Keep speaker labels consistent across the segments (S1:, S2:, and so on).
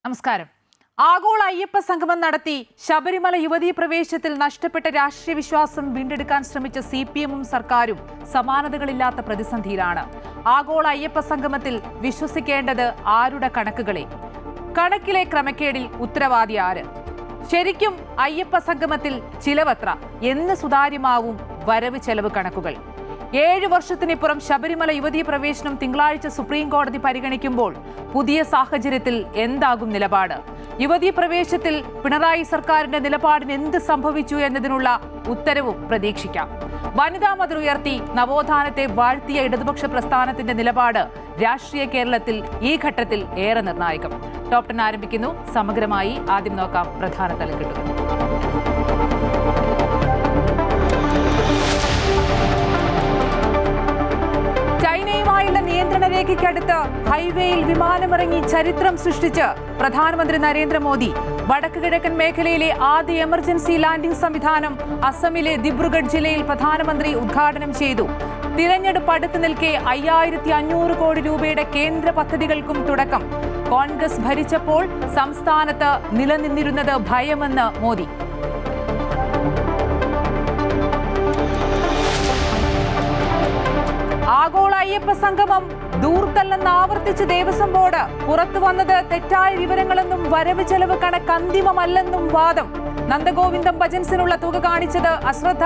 S1: നമസ്കാരം. ആഗോള അയ്യപ്പ സംഗമം നടത്തി ശബരിമല യുവതീ പ്രവേശത്തിൽ നഷ്ടപ്പെട്ട രാഷ്ട്രീയ വിശ്വാസം വീണ്ടെടുക്കാൻ ശ്രമിച്ച CPM-ഉം സർക്കാരും സമാനതകളില്ലാത്ത പ്രതിസന്ധിയിലാണ്. ആഗോള അയ്യപ്പ സംഗമത്തിൽ വിശ്വസിക്കേണ്ടത് ആരുടെ കണക്കുകളെ? കണക്കിലെ ക്രമക്കേടിൽ ഉത്തരവാദി ആര്? ശരിക്കും അയ്യപ്പ സംഗമത്തിൽ ചിലവത്ര എന്ന് സുതാര്യമാവും വരവ് ചെലവ് കണക്കുകൾ? 7 വർഷത്തിനിപ്പുറം ശബരിമല യുവതീ പ്രവേശനം തിങ്കളാഴ്ച സുപ്രീം കോടതി പരിഗണിക്കുമ്പോൾ പുതിയ സാഹചര്യത്തിൽ എന്താകും നിലപാട്? യുവതീ പ്രവേശത്തിൽ പിണറായി സർക്കാരിന്റെ നിലപാടിന് എന്ത് സംഭവിച്ചു എന്നതിനുള്ള ഉത്തരവും പ്രതീക്ഷിക്കാം. വനിതാ മതിൽ ഉയർത്തി നവോത്ഥാനത്തെ വാഴ്ത്തിയ ഇടതുപക്ഷ പ്രസ്ഥാനത്തിന്റെ നിലപാട് രാഷ്ട്രീയ കേരളത്തിൽ ഈ ഘട്ടത്തിൽ ഏറെ നിർണായകം. ടോപ് 10 ആരംഭിക്കുന്നു. സമഗ്രമായി ആദ്യം നോക്കാം പ്രധാന തലക്കെട്ടുകൾ. ചൈനയുമായുള്ള നിയന്ത്രണ രേഖയ്ക്കടുത്ത് ഹൈവേയിൽ വിമാനമിറങ്ങി ചരിത്രം സൃഷ്ടിച്ച് പ്രധാനമന്ത്രി നരേന്ദ്രമോദി. വടക്ക് കിഴക്കൻ മേഖലയിലെ ആദ്യ എമർജൻസി ലാൻഡിംഗ് സംവിധാനം അസമിലെ ദിബ്രുഗഡ് ജില്ലയിൽ പ്രധാനമന്ത്രി ഉദ്ഘാടനം ചെയ്തു. തിരഞ്ഞെടുപ്പ് അടുത്ത് നിൽക്കെ 5500 കോടി രൂപയുടെ കേന്ദ്ര പദ്ധതികൾക്കും തുടക്കം. കോൺഗ്രസ് ഭരിച്ചപ്പോൾ സംസ്ഥാനത്ത് നിലനിന്നിരുന്നത് ഭയമെന്ന് മോദി. ആഗോള അയ്യപ്പ സംഗമം ദൂർത്തല്ലെന്ന് ആവർത്തിച്ച് ദേവസ്വം ബോർഡ്. പുറത്തു വന്നത് തെറ്റായ വിവരങ്ങളെന്നും വരവ് ചെലവ് കണക്ക് അന്തിമമല്ലെന്നും വാദം. നന്ദഗോവിന്ദം ഭജൻസിനുള്ള തുക കാണിച്ചത് അശ്രദ്ധ.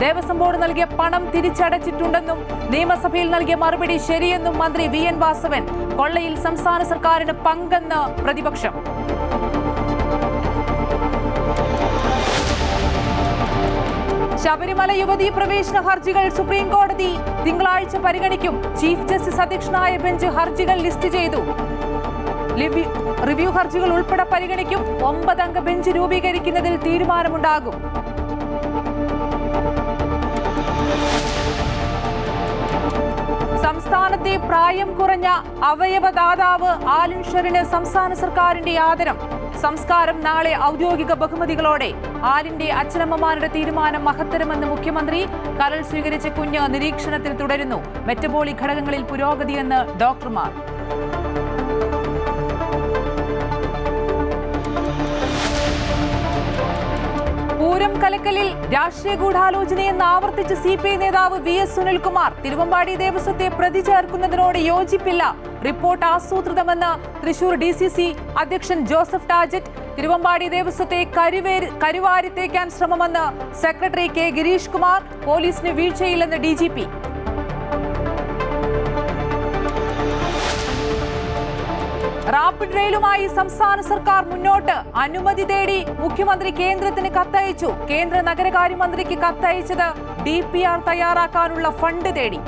S1: ദേവസ്വം ബോർഡ് നൽകിയ പണം തിരിച്ചടച്ചിട്ടുണ്ടെന്നും നിയമസഭയിൽ നൽകിയ മറുപടി ശരിയെന്നും മന്ത്രി VN വാസവൻ. കൊള്ളയിൽ സംസ്ഥാന സർക്കാരിന് പങ്കെന്ന് പ്രതിപക്ഷം. ശബരിമല യുവതീ പ്രവേശന ഹർജികൾ സുപ്രീം കോടതി തിങ്കളാഴ്ച പരിഗണിക്കും. ചീഫ് ജസ്റ്റിസ് അധ്യക്ഷനായ ബെഞ്ച് ഹർജികൾ ലിസ്റ്റ് ചെയ്തു. റിവ്യൂ ഹർജികൾ ഉൾപ്പെടെ പരിഗണിക്കും. 9 അംഗ ബെഞ്ച് രൂപീകരിക്കുന്നതിൽ തീരുമാനമുണ്ടാകും. സംസ്ഥാനത്തെ പ്രായം കുറഞ്ഞ അവയവദാതാവ് ആലൻ ഷെറിന് സംസ്ഥാന സർക്കാരിന്റെ ആദരം. സംസ്കാരം നാളെ ഔദ്യോഗിക ബഹുമതികളോടെ. ആലിന്റെ അച്ഛനമ്മമാരുടെ തീരുമാനം മഹത്തരമെന്ന് മുഖ്യമന്ത്രി. കരൾ സ്വീകരിച്ച കുഞ്ഞ് നിരീക്ഷണത്തിൽ തുടരുന്നു. മെറ്റബോളിക് ഘടകങ്ങളിൽ പുരോഗതിയെന്ന് ഡോക്ടർമാർ. പൂരം കലക്കലിൽ രാഷ്ട്രീയ ഗൂഢാലോചനയെന്ന് ആവർത്തിച്ച് CPI നേതാവ് VS സുനിൽകുമാർ. തിരുവമ്പാടി ദേവസ്വത്തെ പ്രതി ചേർക്കുന്നതിനോട് യോജിപ്പില്ല. റിപ്പോർട്ട് ആസൂത്രിതമെന്ന് തൃശൂർ DCC അധ്യക്ഷൻ ജോസഫ് ടാജറ്റ്. തിരുവമ്പാടി ദേവസ്വത്തെ കരുവാരിത്തേക്കാൻ ശ്രമമെന്ന് സെക്രട്ടറി K ഗിരീഷ് കുമാർ. പോലീസിന് വീഴ്ചയില്ലെന്ന് DGP. റാപ്പിഡ് റെയിലുമായി സംസ്ഥാന സർക്കാർ മുന്നോട്ട്. അനുമതി തേടി മുഖ്യമന്ത്രി കേന്ദ്രത്തിന് കത്തയച്ചു. കേന്ദ്ര നഗരകാര്യമന്ത്രിക്ക് കത്തയച്ചത് DPR തയ്യാറാക്കാനുള്ള ഫണ്ട് തേടി.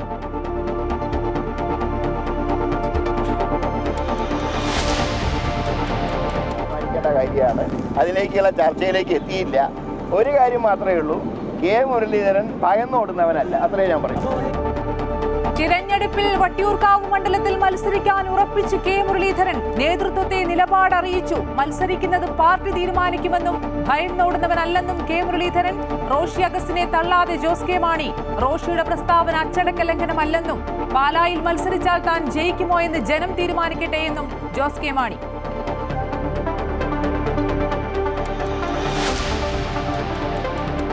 S2: കാര്യമാണ്. അതിലേക്കുള്ള ചർച്ചയിലേക്ക് എത്തിയില്ല. ഒരു കാര്യം മാത്രമേ ഉള്ളൂ, K മുരളീധരൻ ഭയന്നോടുന്നവനല്ല. അത്രേ ഞാൻ പറയും.
S1: തിരഞ്ഞെടുപ്പിൽ വട്ടിയൂർക്കാവ് മണ്ഡലത്തിൽ മത്സരിക്കാൻ ഉറപ്പിച്ച് K മുരളീധരൻ. നേതൃത്വത്തെ നിലപാട് അറിയിച്ചു. മത്സരിക്കുന്നത് പാർട്ടി തീരുമാനിക്കുമെന്നും ഭയന്നോടുന്നവനല്ലെന്നും K മുരളീധരൻ. റോഷി അഗസ്റ്റിനെ തള്ളാതെ ജോസ് കെ മാണി. റോഷിയുടെ പ്രസ്താവന അച്ചടക്ക ലംഘനമല്ലെന്നും പാലായിൽ മത്സരിച്ചാൽ താൻ ജയിക്കുമോ എന്ന് ജനം തീരുമാനിക്കട്ടെ എന്നും ജോസ് കെ മാണി.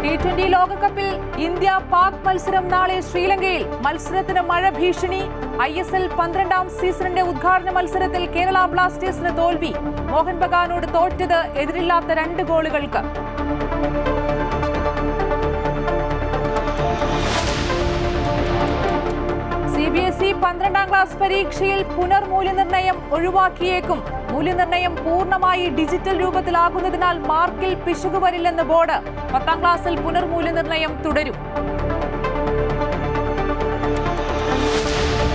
S1: T20 ലോകകപ്പിൽ ഇന്ത്യ പാക് മത്സരം നാളെ ശ്രീലങ്കയിൽ. മത്സരത്തിന് മഴ ഭീഷണി. ISL 12ാം സീസണിന്റെ ഉദ്ഘാടന മത്സരത്തിൽ കേരള ബ്ലാസ്റ്റേഴ്സിന് തോൽവി. മോഹൻ ബഗാനോട് തോറ്റത് എതിരില്ലാത്ത 2 ഗോളുകൾക്ക്. CBSE 12ാം ക്ലാസ് പരീക്ഷയിൽ പുനർമൂല്യനിർണ്ണയം ഒഴിവാക്കിയേക്കും. മൂല്യനിർണ്ണയം പൂർണ്ണമായി ഡിജിറ്റൽ രൂപത്തിലാകുന്നതിനാൽ മാർക്കിൽ പിശക് വരില്ലെന്ന് ബോർഡ്. 10ാം ക്ലാസ്സിൽ പുനർമൂല്യനിർണ്ണയം തുടരും.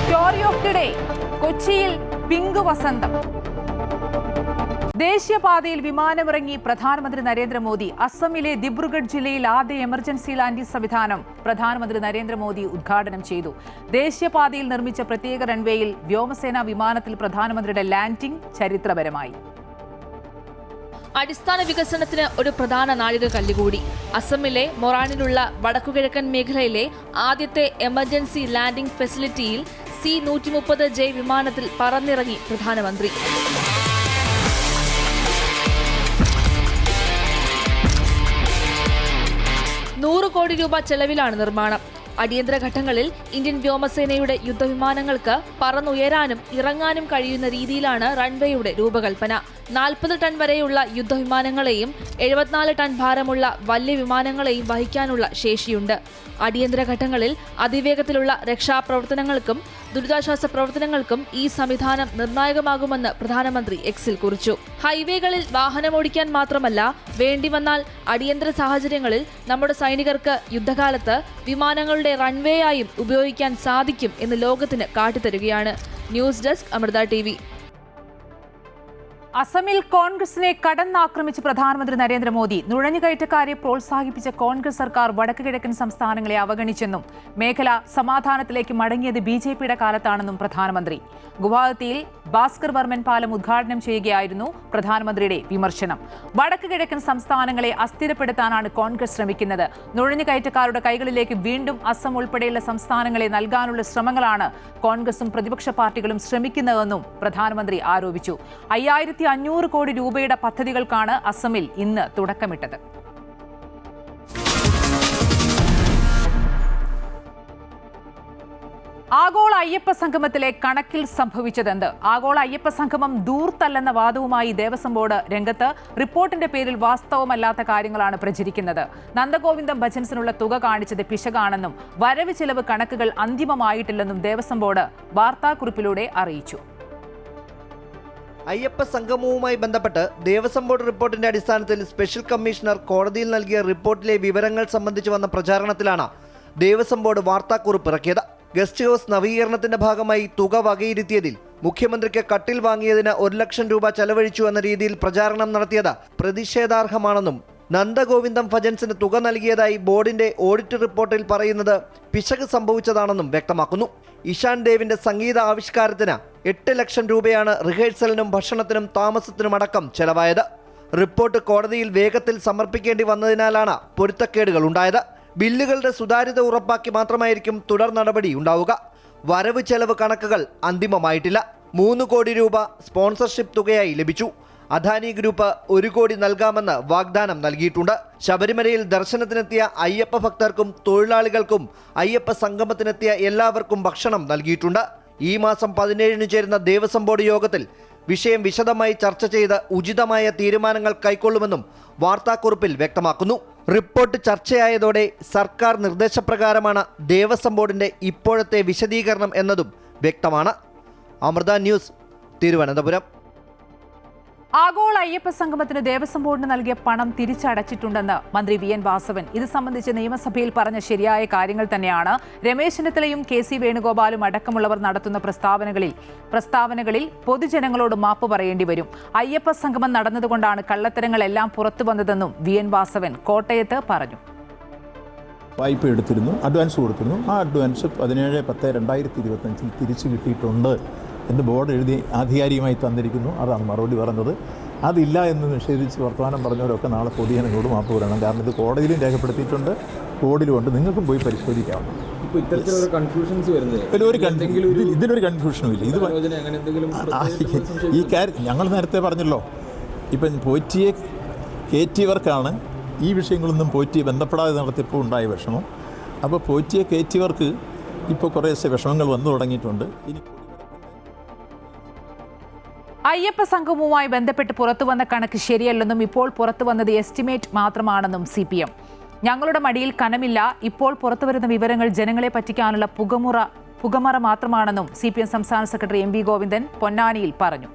S1: Story of the day. കൊച്ചിയിൽ പിങ്ക് വസന്തം. ദേശീയപാതയിൽ വിമാനമിറങ്ങി പ്രധാനമന്ത്രി നരേന്ദ്രമോദി. അസമിലെ ദിബ്രുഗഡ് ജില്ലയിൽ ആദ്യ എമർജൻസി ലാൻഡിംഗ് സംവിധാനം പ്രധാനമന്ത്രി നരേന്ദ്രമോദി ഉദ്ഘാടനം ചെയ്തു. ദേശീയപാതയിൽ നിർമ്മിച്ച പ്രത്യേക റൺവേയിൽ വ്യോമസേനാ വിമാനത്തിൽ പ്രധാനമന്ത്രിയുടെ ലാൻഡിംഗ് ചരിത്രപരമായി.
S3: അടിസ്ഥാന വികസനത്തിന് ഒരു പ്രധാന നാഴികക്കല്ല് കൂടി. അസമിലെ മൊറാനിലുള്ള വടക്കുകിഴക്കൻ മേഖലയിലെ ആദ്യത്തെ എമർജൻസി ലാൻഡിംഗ് ഫെസിലിറ്റിയിൽ C-130J വിമാനത്തിൽ പറന്നിറങ്ങി പ്രധാനമന്ത്രി. കോടി രൂപ ചെലവിലാണ് നിർമ്മാണം. അടിയന്തര ഘട്ടങ്ങളിൽ ഇന്ത്യൻ വ്യോമസേനയുടെ യുദ്ധവിമാനങ്ങൾക്ക് പറന്നുയരാനും ഇറങ്ങാനും കഴിയുന്ന രീതിയിലാണ് റൺവേയുടെ രൂപകൽപ്പന. 40 ടൺ വരെയുള്ള യുദ്ധവിമാനങ്ങളെയും 74 ടൺ ഭാരമുള്ള വലിയ വിമാനങ്ങളെയും വഹിക്കാനുള്ള ശേഷിയുണ്ട്. അടിയന്തര ഘട്ടങ്ങളിൽ അതിവേഗത്തിലുള്ള രക്ഷാപ്രവർത്തനങ്ങൾക്കും ദുരിതാശ്വാസ പ്രവർത്തനങ്ങൾക്കും ഈ സംവിധാനം നിർണായകമാകുമെന്ന് പ്രധാനമന്ത്രി എക്സിൽ കുറിച്ചു. ഹൈവേകളിൽ വാഹനമോടിക്കാൻ മാത്രമല്ല, വേണ്ടിവന്നാൽ അടിയന്തര സാഹചര്യങ്ങളിൽ നമ്മുടെ സൈനികർക്ക് യുദ്ധകാലത്ത് വിമാനങ്ങളുടെ റൺവേയായും ഉപയോഗിക്കാൻ സാധിക്കും എന്ന് ലോകത്തിന് കാട്ടിത്തരുകയാണ്. News desk Amrita TV.
S1: അസമിൽ കോൺഗ്രസിനെ കടന്നാക്രമിച്ച് പ്രധാനമന്ത്രി നരേന്ദ്രമോദി. നുഴഞ്ഞുകയറ്റക്കാരെ പ്രോത്സാഹിപ്പിച്ച കോൺഗ്രസ് സർക്കാർ വടക്ക് കിഴക്കൻ സംസ്ഥാനങ്ങളെ അവഗണിച്ചെന്നും മേഖല സമാധാനത്തിലേക്ക് മടങ്ങിയത് BJPയുടെ കാലത്താണെന്നും പ്രധാനമന്ത്രി. ഗുവാഹത്തിയിൽ ഭാസ്കർ വർമ്മൻ പാലം ഉദ്ഘാടനം ചെയ്യുകയായിരുന്നു പ്രധാനമന്ത്രിയുടെ വിമർശനം. വടക്ക് കിഴക്കൻ സംസ്ഥാനങ്ങളെ അസ്ഥിരപ്പെടുത്താനാണ് കോൺഗ്രസ് ശ്രമിക്കുന്നത്. നുഴഞ്ഞുകയറ്റക്കാരുടെ കൈകളിലേക്ക് വീണ്ടും അസം ഉൾപ്പെടെയുള്ള സംസ്ഥാനങ്ങളെ നൽകാനുള്ള ശ്രമങ്ങളാണ് കോൺഗ്രസും പ്രതിപക്ഷ പാർട്ടികളും ശ്രമിക്കുന്നതെന്നും പ്രധാനമന്ത്രി ആരോപിച്ചു. 5500 കോടി രൂപയുടെ പദ്ധതികൾക്കാണ് അസമിൽ ഇന്ന് തുടക്കമിട്ടത്. ആഗോള അയ്യപ്പ സംഗമത്തിലെ കണക്കിൽ സംഭവിച്ചതെന്ത്? ആഗോള അയ്യപ്പ സംഗമം ദൂർത്തല്ലെന്ന വാദവുമായി ദേവസ്വം ബോർഡ് രംഗത്ത്. റിപ്പോർട്ടിന്റെ പേരിൽ വാസ്തവമല്ലാത്ത കാര്യങ്ങളാണ് പ്രചരിക്കുന്നത്. നന്ദഗോവിന്ദം ഭജൻസിനുള്ള തുക കാണിച്ചത് പിശകാണെന്നും വരവ് ചെലവ് കണക്കുകൾ അന്തിമമായിട്ടില്ലെന്നും ദേവസ്വം ബോർഡ് വാർത്താക്കുറിപ്പിലൂടെ അറിയിച്ചു.
S4: അയ്യപ്പ സംഗമവുമായി ബന്ധപ്പെട്ട് ദേവസ്വം ബോർഡ് റിപ്പോർട്ടിന്റെ അടിസ്ഥാനത്തിൽ സ്പെഷ്യൽ കമ്മീഷണർ കോടതിയിൽ നൽകിയ റിപ്പോർട്ടിലെ വിവരങ്ങൾ സംബന്ധിച്ച് വന്ന പ്രചാരണത്തിലാണ് ദേവസ്വം ബോർഡ് വാർത്താക്കുറിപ്പ് ഇറക്കിയത്. ഗസ്റ്റ് ഹൗസ് നവീകരണത്തിന്റെ ഭാഗമായി തുക വകയിരുത്തിയതിൽ മുഖ്യമന്ത്രിക്ക് കട്ടിൽ വാങ്ങിയതിന് 1 ലക്ഷം രൂപ ചെലവഴിച്ചു എന്ന രീതിയിൽ പ്രചാരണം നടത്തിയത് പ്രതിഷേധാർഹമാണെന്നും നന്ദഗോവിന്ദം ഭജൻസിന് തുക നൽകിയതായി ബോർഡിന്റെ ഓഡിറ്റ് റിപ്പോർട്ടിൽ പറയുന്നത് പിശക് സംഭവിച്ചതാണെന്നും വ്യക്തമാക്കുന്നു. ഇഷാൻ ദേവിന്റെ സംഗീത ആവിഷ്കാരത്തിന് 8 ലക്ഷം രൂപയാണ് റിഹേഴ്സലിനും ഭക്ഷണത്തിനും താമസത്തിനുമടക്കം ചെലവായത്. റിപ്പോർട്ട് കോടതിയിൽ വേഗത്തിൽ സമർപ്പിക്കേണ്ടി വന്നതിനാലാണ് പൊരുത്തക്കേടുകൾ ഉണ്ടായത്. ബില്ലുകളുടെ സുതാര്യത ഉറപ്പാക്കി മാത്രമായിരിക്കും തുടർ നടപടി ഉണ്ടാവുക. വരവ് ചെലവ് കണക്കുകൾ അന്തിമമായിട്ടില്ല. 3 കോടി രൂപ സ്പോൺസർഷിപ്പ് തുകയായി ലഭിച്ചു. അദാനി ഗ്രൂപ്പ് 1 കോടി നൽകാമെന്ന് വാഗ്ദാനം നൽകിയിട്ടുണ്ട്. ശബരിമലയിൽ ദർശനത്തിനെത്തിയ അയ്യപ്പ ഭക്തർക്കും തൊഴിലാളികൾക്കും അയ്യപ്പ സംഗമത്തിനെത്തിയ എല്ലാവർക്കും ഭക്ഷണം നൽകിയിട്ടുണ്ട്. ഈ മാസം 17 ചേരുന്ന ദേവസ്വം ബോർഡ് യോഗത്തിൽ വിഷയം വിശദമായി ചർച്ച ചെയ്ത് ഉചിതമായ തീരുമാനങ്ങൾ കൈക്കൊള്ളുമെന്നും വാർത്താക്കുറിപ്പിൽ വ്യക്തമാക്കുന്നു. റിപ്പോർട്ട് ചർച്ചയായതോടെ സർക്കാർ നിർദ്ദേശപ്രകാരമാണ് ദേവസ്വം ബോർഡിന്റെ ഇപ്പോഴത്തെ വിശദീകരണം എന്നതും വ്യക്തമാണ്. അമൃത ന്യൂസ്, തിരുവനന്തപുരം.
S1: ആഗോള അയ്യപ്പ സംഗമത്തിന് ദേവസ്വം ബോർഡിന് നൽകിയ പണം തിരിച്ചടച്ചിട്ടുണ്ടെന്ന് മന്ത്രി VN വാസവൻ. ഇത് സംബന്ധിച്ച് നിയമസഭയിൽ പറഞ്ഞ ശരിയായ കാര്യങ്ങൾ തന്നെയാണ്. രമേശ് ചെന്നിത്തലയും KC വേണുഗോപാലും അടക്കമുള്ളവർ നടത്തുന്ന പ്രസ്താവനകളിൽ പൊതുജനങ്ങളോട് മാപ്പ് പറയേണ്ടി വരും. അയ്യപ്പ സംഗമം നടന്നതുകൊണ്ടാണ് കള്ളത്തരങ്ങളെല്ലാം പുറത്തു വന്നതെന്നും VN വാസവൻ കോട്ടയത്ത് പറഞ്ഞു.
S5: വായ്പ എടുത്തിരുന്നു, അഡ്വാൻസ് കൊടുത്തിരുന്നു. ആ അഡ്വാൻസ് 17/10/2025 തിരിച്ചു കിട്ടിയിട്ടുണ്ട് എന്ന് ബോർഡ് എഴുതി ആധികാരികമായി തന്നിരിക്കുന്നു. അതാണ് മറുപടി പറഞ്ഞത്. അതില്ല എന്ന് നിഷേധിച്ച് വർത്തമാനം പറഞ്ഞവരൊക്കെ നാളെ പൊതുജനങ്ങളോട് മാപ്പ് പറയണം. കാരണം ഇത് കോടതിയിലും രേഖപ്പെടുത്തിയിട്ടുണ്ട്, ബോർഡിലുമുണ്ട്. നിങ്ങൾക്കും പോയി പരിശോധിക്കാം. ഇതിലൊരു കൺഫ്യൂഷനും ഇല്ല. ഈ കാര്യം ഞങ്ങൾ നേരത്തെ പറഞ്ഞല്ലോ. ഇപ്പം പോറ്റിയെ കയറ്റിയവർക്കാണ് ഈ വിഷയങ്ങളൊന്നും പോറ്റിയെ ബന്ധപ്പെടാതെ നടത്തിയപ്പോൾ ഉണ്ടായ വിഷമം. അപ്പോൾ പോറ്റിയെ കയറ്റിയവർക്ക് ഇപ്പോൾ കുറേശ്ശെ വിഷമങ്ങൾ വന്നു തുടങ്ങിയിട്ടുണ്ട്. ഇനി
S1: അയ്യപ്പ സംഗമവുമായി ബന്ധപ്പെട്ട് പുറത്തുവന്ന കണക്ക് ശരിയല്ലെന്നും ഇപ്പോൾ പുറത്തുവന്നത് എസ്റ്റിമേറ്റ് മാത്രമാണെന്നും CPM. ഞങ്ങളുടെ മടിയിൽ കനമില്ല. ഇപ്പോൾ പുറത്തുവരുന്ന വിവരങ്ങൾ ജനങ്ങളെ പറ്റിക്കാനുള്ള പുകമറ മാത്രമാണെന്നും CPM സംസ്ഥാന സെക്രട്ടറി MV ഗോവിന്ദൻ പൊന്നാനിയിൽ പറഞ്ഞു.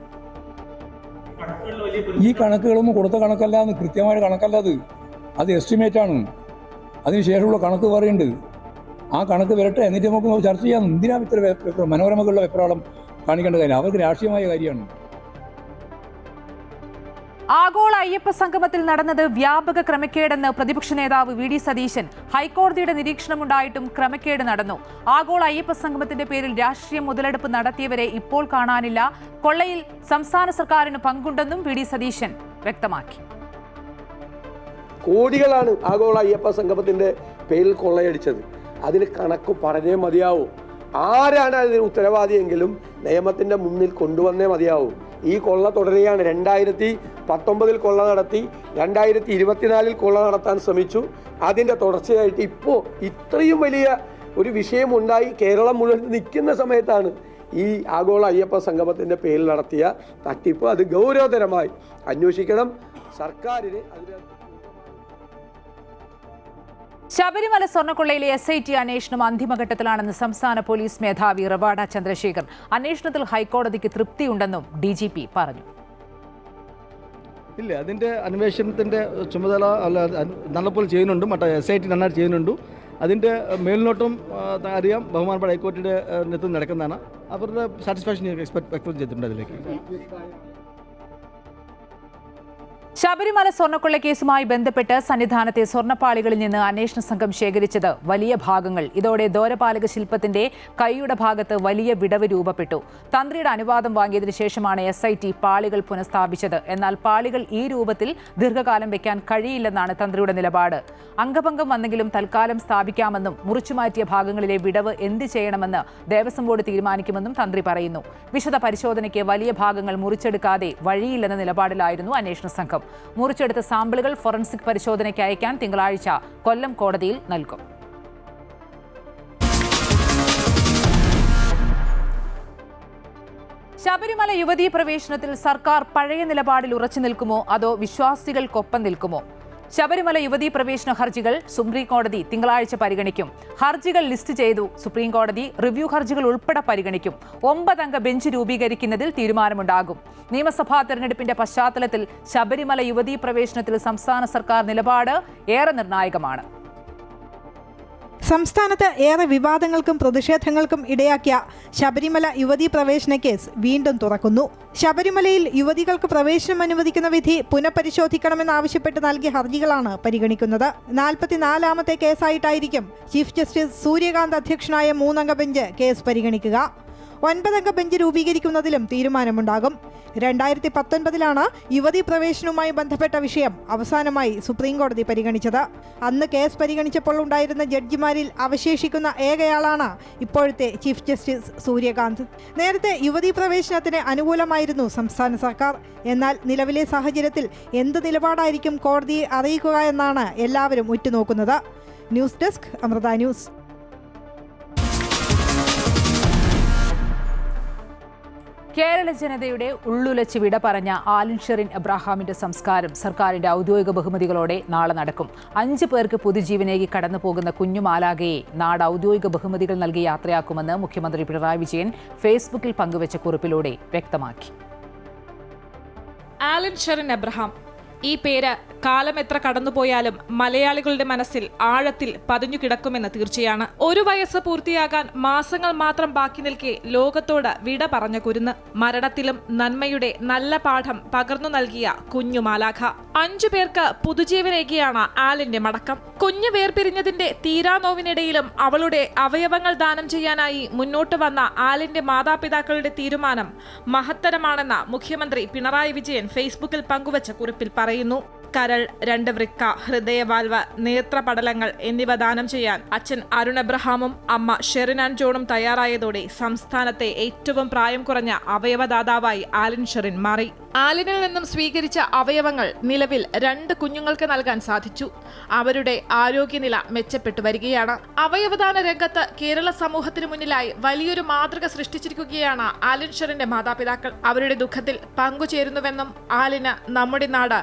S6: ഈ കണക്കുകളൊന്നും കൊടുത്ത കണക്കല്ല, കൃത്യമായ കണക്കല്ല. അത് എസ്റ്റിമേറ്റ് ആണ്. അതിനുശേഷമുള്ള കണക്ക് പറയുന്നുണ്ട്. ആ കണക്ക് വരട്ടെ, എന്നിട്ട് നമുക്ക് ചർച്ച ചെയ്യാം. എന്തിനാ ഇത്ര മനോരമകളുടെ വെപ്രാളം കാണിക്കേണ്ട കാര്യം? അവർക്ക് രാഷ്ട്രീയമായ കാര്യമാണ്.
S1: ആഗോള അയ്യപ്പ സംഗമത്തിൽ നടന്നത് വ്യാപക ക്രമക്കേടെന്ന് പ്രതിപക്ഷ നേതാവ് VD സതീശൻ. ഹൈക്കോടതിയുടെ നിരീക്ഷണമുണ്ടായിട്ടും ക്രമക്കേട് നടന്നു. ആഗോള അയ്യപ്പ സംഗമത്തിന്റെ പേരിൽ രാഷ്ട്രീയ മുതലെടുപ്പ് നടത്തിയവരെ ഇപ്പോൾ കാണാനില്ല. കൊള്ളയിൽ സംസ്ഥാന സർക്കാരിന് പങ്കുണ്ടെന്നും VD സതീശൻ വ്യക്തമാക്കി.
S7: കോടികളാണ് ആഗോള അയ്യപ്പ സംഗമത്തിന്റെ പേരിൽ കൊള്ളയടിച്ചത്. അതിന് കണക്ക് പറഞ്ഞേ മതിയാവൂ. ആരാണ് അതിന് ഉത്തരവാദിയെങ്കിലും നിയമത്തിന്റെ മുന്നിൽ കൊണ്ടുവന്നേ മതിയാവൂ. ഈ കൊള്ള തുടരുകയാണ്. 2019 കൊള്ള നടത്തി, 2024 കൊള്ള നടത്താൻ ശ്രമിച്ചു. അതിൻ്റെ തുടർച്ചയായിട്ട് ഇപ്പോൾ ഇത്രയും വലിയ ഒരു വിഷയമുണ്ടായി കേരളം മുഴുവൻ നിൽക്കുന്ന സമയത്താണ് ഈ ആഗോള അയ്യപ്പ സംഗമത്തിൻ്റെ പേരിൽ നടത്തിയ തട്ടിപ്പ്. അത് ഗൗരവതരമായി അന്വേഷിക്കണം. സർക്കാരിന് അതിന്
S1: ശബരിമല സ്വർണ്ണക്കൊള്ളയിലെ SIT അന്വേഷണം അന്തിമഘട്ടത്തിലാണെന്ന് സംസ്ഥാന പോലീസ് മേധാവി റവാഡ ചന്ദ്രശേഖർ. അന്വേഷണത്തിൽ ഹൈക്കോടതിക്ക് തൃപ്തിയുണ്ടെന്നും DGP പറഞ്ഞു.
S8: ഇല്ല, അതിൻ്റെ അന്വേഷണത്തിൻ്റെ ചുമതല നല്ലപോലെ ചെയ്യുന്നുണ്ട്. മറ്റേ SIT നന്നായിട്ട് ചെയ്യുന്നുണ്ട്. അതിൻ്റെ മേൽനോട്ടം അറിയാം, ബഹുമാനപ്പെട്ട ഹൈക്കോടതിയുടെ നേതൃത്വം നടക്കുന്നതാണ്. അവരുടെ സാറ്റിസ്ഫാക്ഷൻ വ്യക്തം ചെയ്തിട്ടുണ്ട് അതിലേക്ക്.
S1: ശബരിമല സ്വർണ്ണക്കൊള്ള കേസുമായി ബന്ധപ്പെട്ട് സന്നിധാനത്തെ സ്വർണ്ണപ്പാളികളിൽ നിന്ന് അന്വേഷണ സംഘം ശേഖരിച്ചത് വലിയ ഭാഗങ്ങൾ. ഇതോടെ ദ്വാരപാലക ശില്പത്തിന്റെ കൈയുടെ ഭാഗത്ത് വലിയ വിടവ് രൂപപ്പെട്ടു. തന്ത്രിയുടെ അനുവാദം വാങ്ങിയതിനു ശേഷമാണ് SIT പാളികൾ പുനഃസ്ഥാപിച്ചത്. എന്നാൽ പാളികൾ ഈ രൂപത്തിൽ ദീർഘകാലം വെക്കാൻ കഴിയില്ലെന്നാണ് തന്ത്രിയുടെ നിലപാട്. അംഗഭംഗം വന്നെങ്കിലും തൽക്കാലം സ്ഥാപിക്കാമെന്നും മുറിച്ചുമാറ്റിയ ഭാഗങ്ങളിലെ വിടവ് എന്ത് ചെയ്യണമെന്ന് ദേവസ്വം ബോർഡ് തീരുമാനിക്കുമെന്നും തന്ത്രി പറയുന്നു. വിശദ പരിശോധനയ്ക്ക് വലിയ ഭാഗങ്ങൾ മുറിച്ചെടുക്കാതെ വഴിയില്ലെന്ന നിലപാടിലായിരുന്നു അന്വേഷണ സംഘം. മുറിച്ചെടുത്ത സാമ്പിളുകൾ ഫോറൻസിക് പരിശോധനയ്ക്ക് അയക്കാൻ തിങ്കളാഴ്ച കൊല്ലം കോടതിയിൽ നൽകും. ശബരിമല യുവതീ പ്രവേശനത്തിൽ സർക്കാർ പഴയ നിലപാടിൽ ഉറച്ചു നിൽക്കുമോ അതോ വിശ്വാസികൾക്കൊപ്പം നിൽക്കുമോ? ശബരിമല യുവതീ പ്രവേശന ഹർജികൾ സുപ്രീംകോടതി തിങ്കളാഴ്ച പരിഗണിക്കും. ഹർജികൾ ലിസ്റ്റ് ചെയ്തു. സുപ്രീംകോടതി റിവ്യൂ ഹർജികൾ ഉൾപ്പെടെ പരിഗണിക്കും. 9 അംഗ ബെഞ്ച് രൂപീകരിക്കുന്നതിൽ തീരുമാനമുണ്ടാകും. നിയമസഭാ തെരഞ്ഞെടുപ്പിന്റെ പശ്ചാത്തലത്തിൽ ശബരിമല യുവതീ പ്രവേശനത്തിൽ സംസ്ഥാന സർക്കാർ നിലപാട് ഏറെ നിർണായകമാണ്.
S9: സംസ്ഥാനത്ത് ഏറെ വിവാദങ്ങൾക്കും പ്രതിഷേധങ്ങൾക്കും ഇടയാക്കിയ ശബരിമല യുവതീ പ്രവേശന കേസ് വീണ്ടും തുറക്കുന്നു. ശബരിമലയിൽ യുവതികൾക്ക് പ്രവേശനം അനുവദിക്കുന്ന വിധി പുനഃപരിശോധിക്കണമെന്നാവശ്യപ്പെട്ട് നൽകിയ ഹർജികളാണ് പരിഗണിക്കുന്നത്. 44ാമത്തെ കേസായിട്ടായിരിക്കും ചീഫ് ജസ്റ്റിസ് സൂര്യകാന്ത് അധ്യക്ഷനായ 3 അംഗ ബെഞ്ച് കേസ് പരിഗണിക്കുക. 9 അംഗ ബെഞ്ച് രൂപീകരിക്കുന്നതിലും തീരുമാനമുണ്ടാകും. 2019 യുവതീ പ്രവേശനവുമായി ബന്ധപ്പെട്ട വിഷയം അവസാനമായി സുപ്രീംകോടതി പരിഗണിച്ചത്. അന്ന് കേസ് പരിഗണിച്ചപ്പോൾ ഉണ്ടായിരുന്ന ജഡ്ജിമാരിൽ അവശേഷിക്കുന്ന ഏകയാളാണ് ഇപ്പോഴത്തെ ചീഫ് ജസ്റ്റിസ് സൂര്യകാന്ത്. നേരത്തെ യുവതീ പ്രവേശനത്തിന് അനുകൂലമായിരുന്നു സംസ്ഥാന സർക്കാർ. എന്നാൽ നിലവിലെ സാഹചര്യത്തിൽ എന്ത് നിലപാടായിരിക്കും കോടതിയെ അറിയിക്കുക എന്നാണ് എല്ലാവരും ഉറ്റുനോക്കുന്നത്. News desk, Amrita news.
S1: Kerala ജനതയുടെ ഉള്ളുലച്ച് വിട പറഞ്ഞ ആലിൻ ഷെറിൻ എബ്രഹാമിന്റെ സംസ്കാരം സർക്കാരിന്റെ ഔദ്യോഗിക ബഹുമതികളോടെ നാളെ നടക്കും. 5 പേർക്ക് പുതുജീവനേകി കടന്നു പോകുന്ന കുഞ്ഞുമാലാകയെ നാട് ഔദ്യോഗിക ബഹുമതികൾ നൽകി യാത്രയാക്കുമെന്ന് മുഖ്യമന്ത്രി പിണറായി വിജയൻ ഫേസ്ബുക്കിൽ പങ്കുവച്ച കുറിപ്പിലൂടെ വ്യക്തമാക്കി.
S3: ആലിൻ ഷെറിൻ എബ്രഹാം ഈ പേര് കാലം എത്ര കടന്നുപോയാലും മലയാളികളുടെ മനസ്സിൽ ആഴത്തിൽ പതിഞ്ഞു കിടക്കുമെന്ന് തീർച്ചയാണ്. 1 വയസ്സ് പൂർത്തിയാകാൻ മാസങ്ങൾ മാത്രം ബാക്കി നിൽക്കെ ലോകത്തോട് വിട പറഞ്ഞ കുരുന്ന്. മരണത്തിലും നന്മയുടെ നല്ല പാഠം പകർന്നു നൽകിയ കുഞ്ഞു മാലാഖ. 5 പേർക്ക് പുതുജീവനേകിയാണ് ആലിന്റെ മടക്കം. കുഞ്ഞ് വേർപിരിഞ്ഞതിന്റെ തീരാനോവിനിടയിലും അവളുടെ അവയവങ്ങൾ ദാനം ചെയ്യാനായി മുന്നോട്ട് വന്ന ആലിന്റെ മാതാപിതാക്കളുടെ തീരുമാനം മഹത്തരമാണെന്ന് മുഖ്യമന്ത്രി പിണറായി വിജയൻ ഫേസ്ബുക്കിൽ പങ്കുവച്ച കുറിപ്പിൽ പറയുന്നു. കരൾ, 2 വൃക്ക, ഹൃദയവാൽവ്, നേത്രപടലങ്ങൾ എന്നിവ ദാനം ചെയ്യാൻ അച്ഛൻ അരുൺ എബ്രഹാമും അമ്മ ഷെറിൻ ആൻ ജോണും തയ്യാറായതോടെ സംസ്ഥാനത്തെ ഏറ്റവും പ്രായം കുറഞ്ഞ അവയവദാതാവായി ആലിൻ ഷെറിൻ മാറി. ആലിനിൽ നിന്നും സ്വീകരിച്ച അവയവങ്ങൾ നിലവിൽ 2 കുഞ്ഞുങ്ങൾക്ക് നൽകാൻ സാധിച്ചു. അവരുടെ ആരോഗ്യനില മെച്ചപ്പെട്ടു വരികയാണ്. അവയവദാന രംഗത്ത് കേരള സമൂഹത്തിന് മുന്നിലായി വലിയൊരു മാതൃക സൃഷ്ടിച്ചിരിക്കുകയാണ് ആലിൻ ഷെറിന്റെ മാതാപിതാക്കൾ. അവരുടെ ദുഃഖത്തിൽ പങ്കുചേരുന്നുവെന്നും ആലിന് നമ്മുടെ നാട്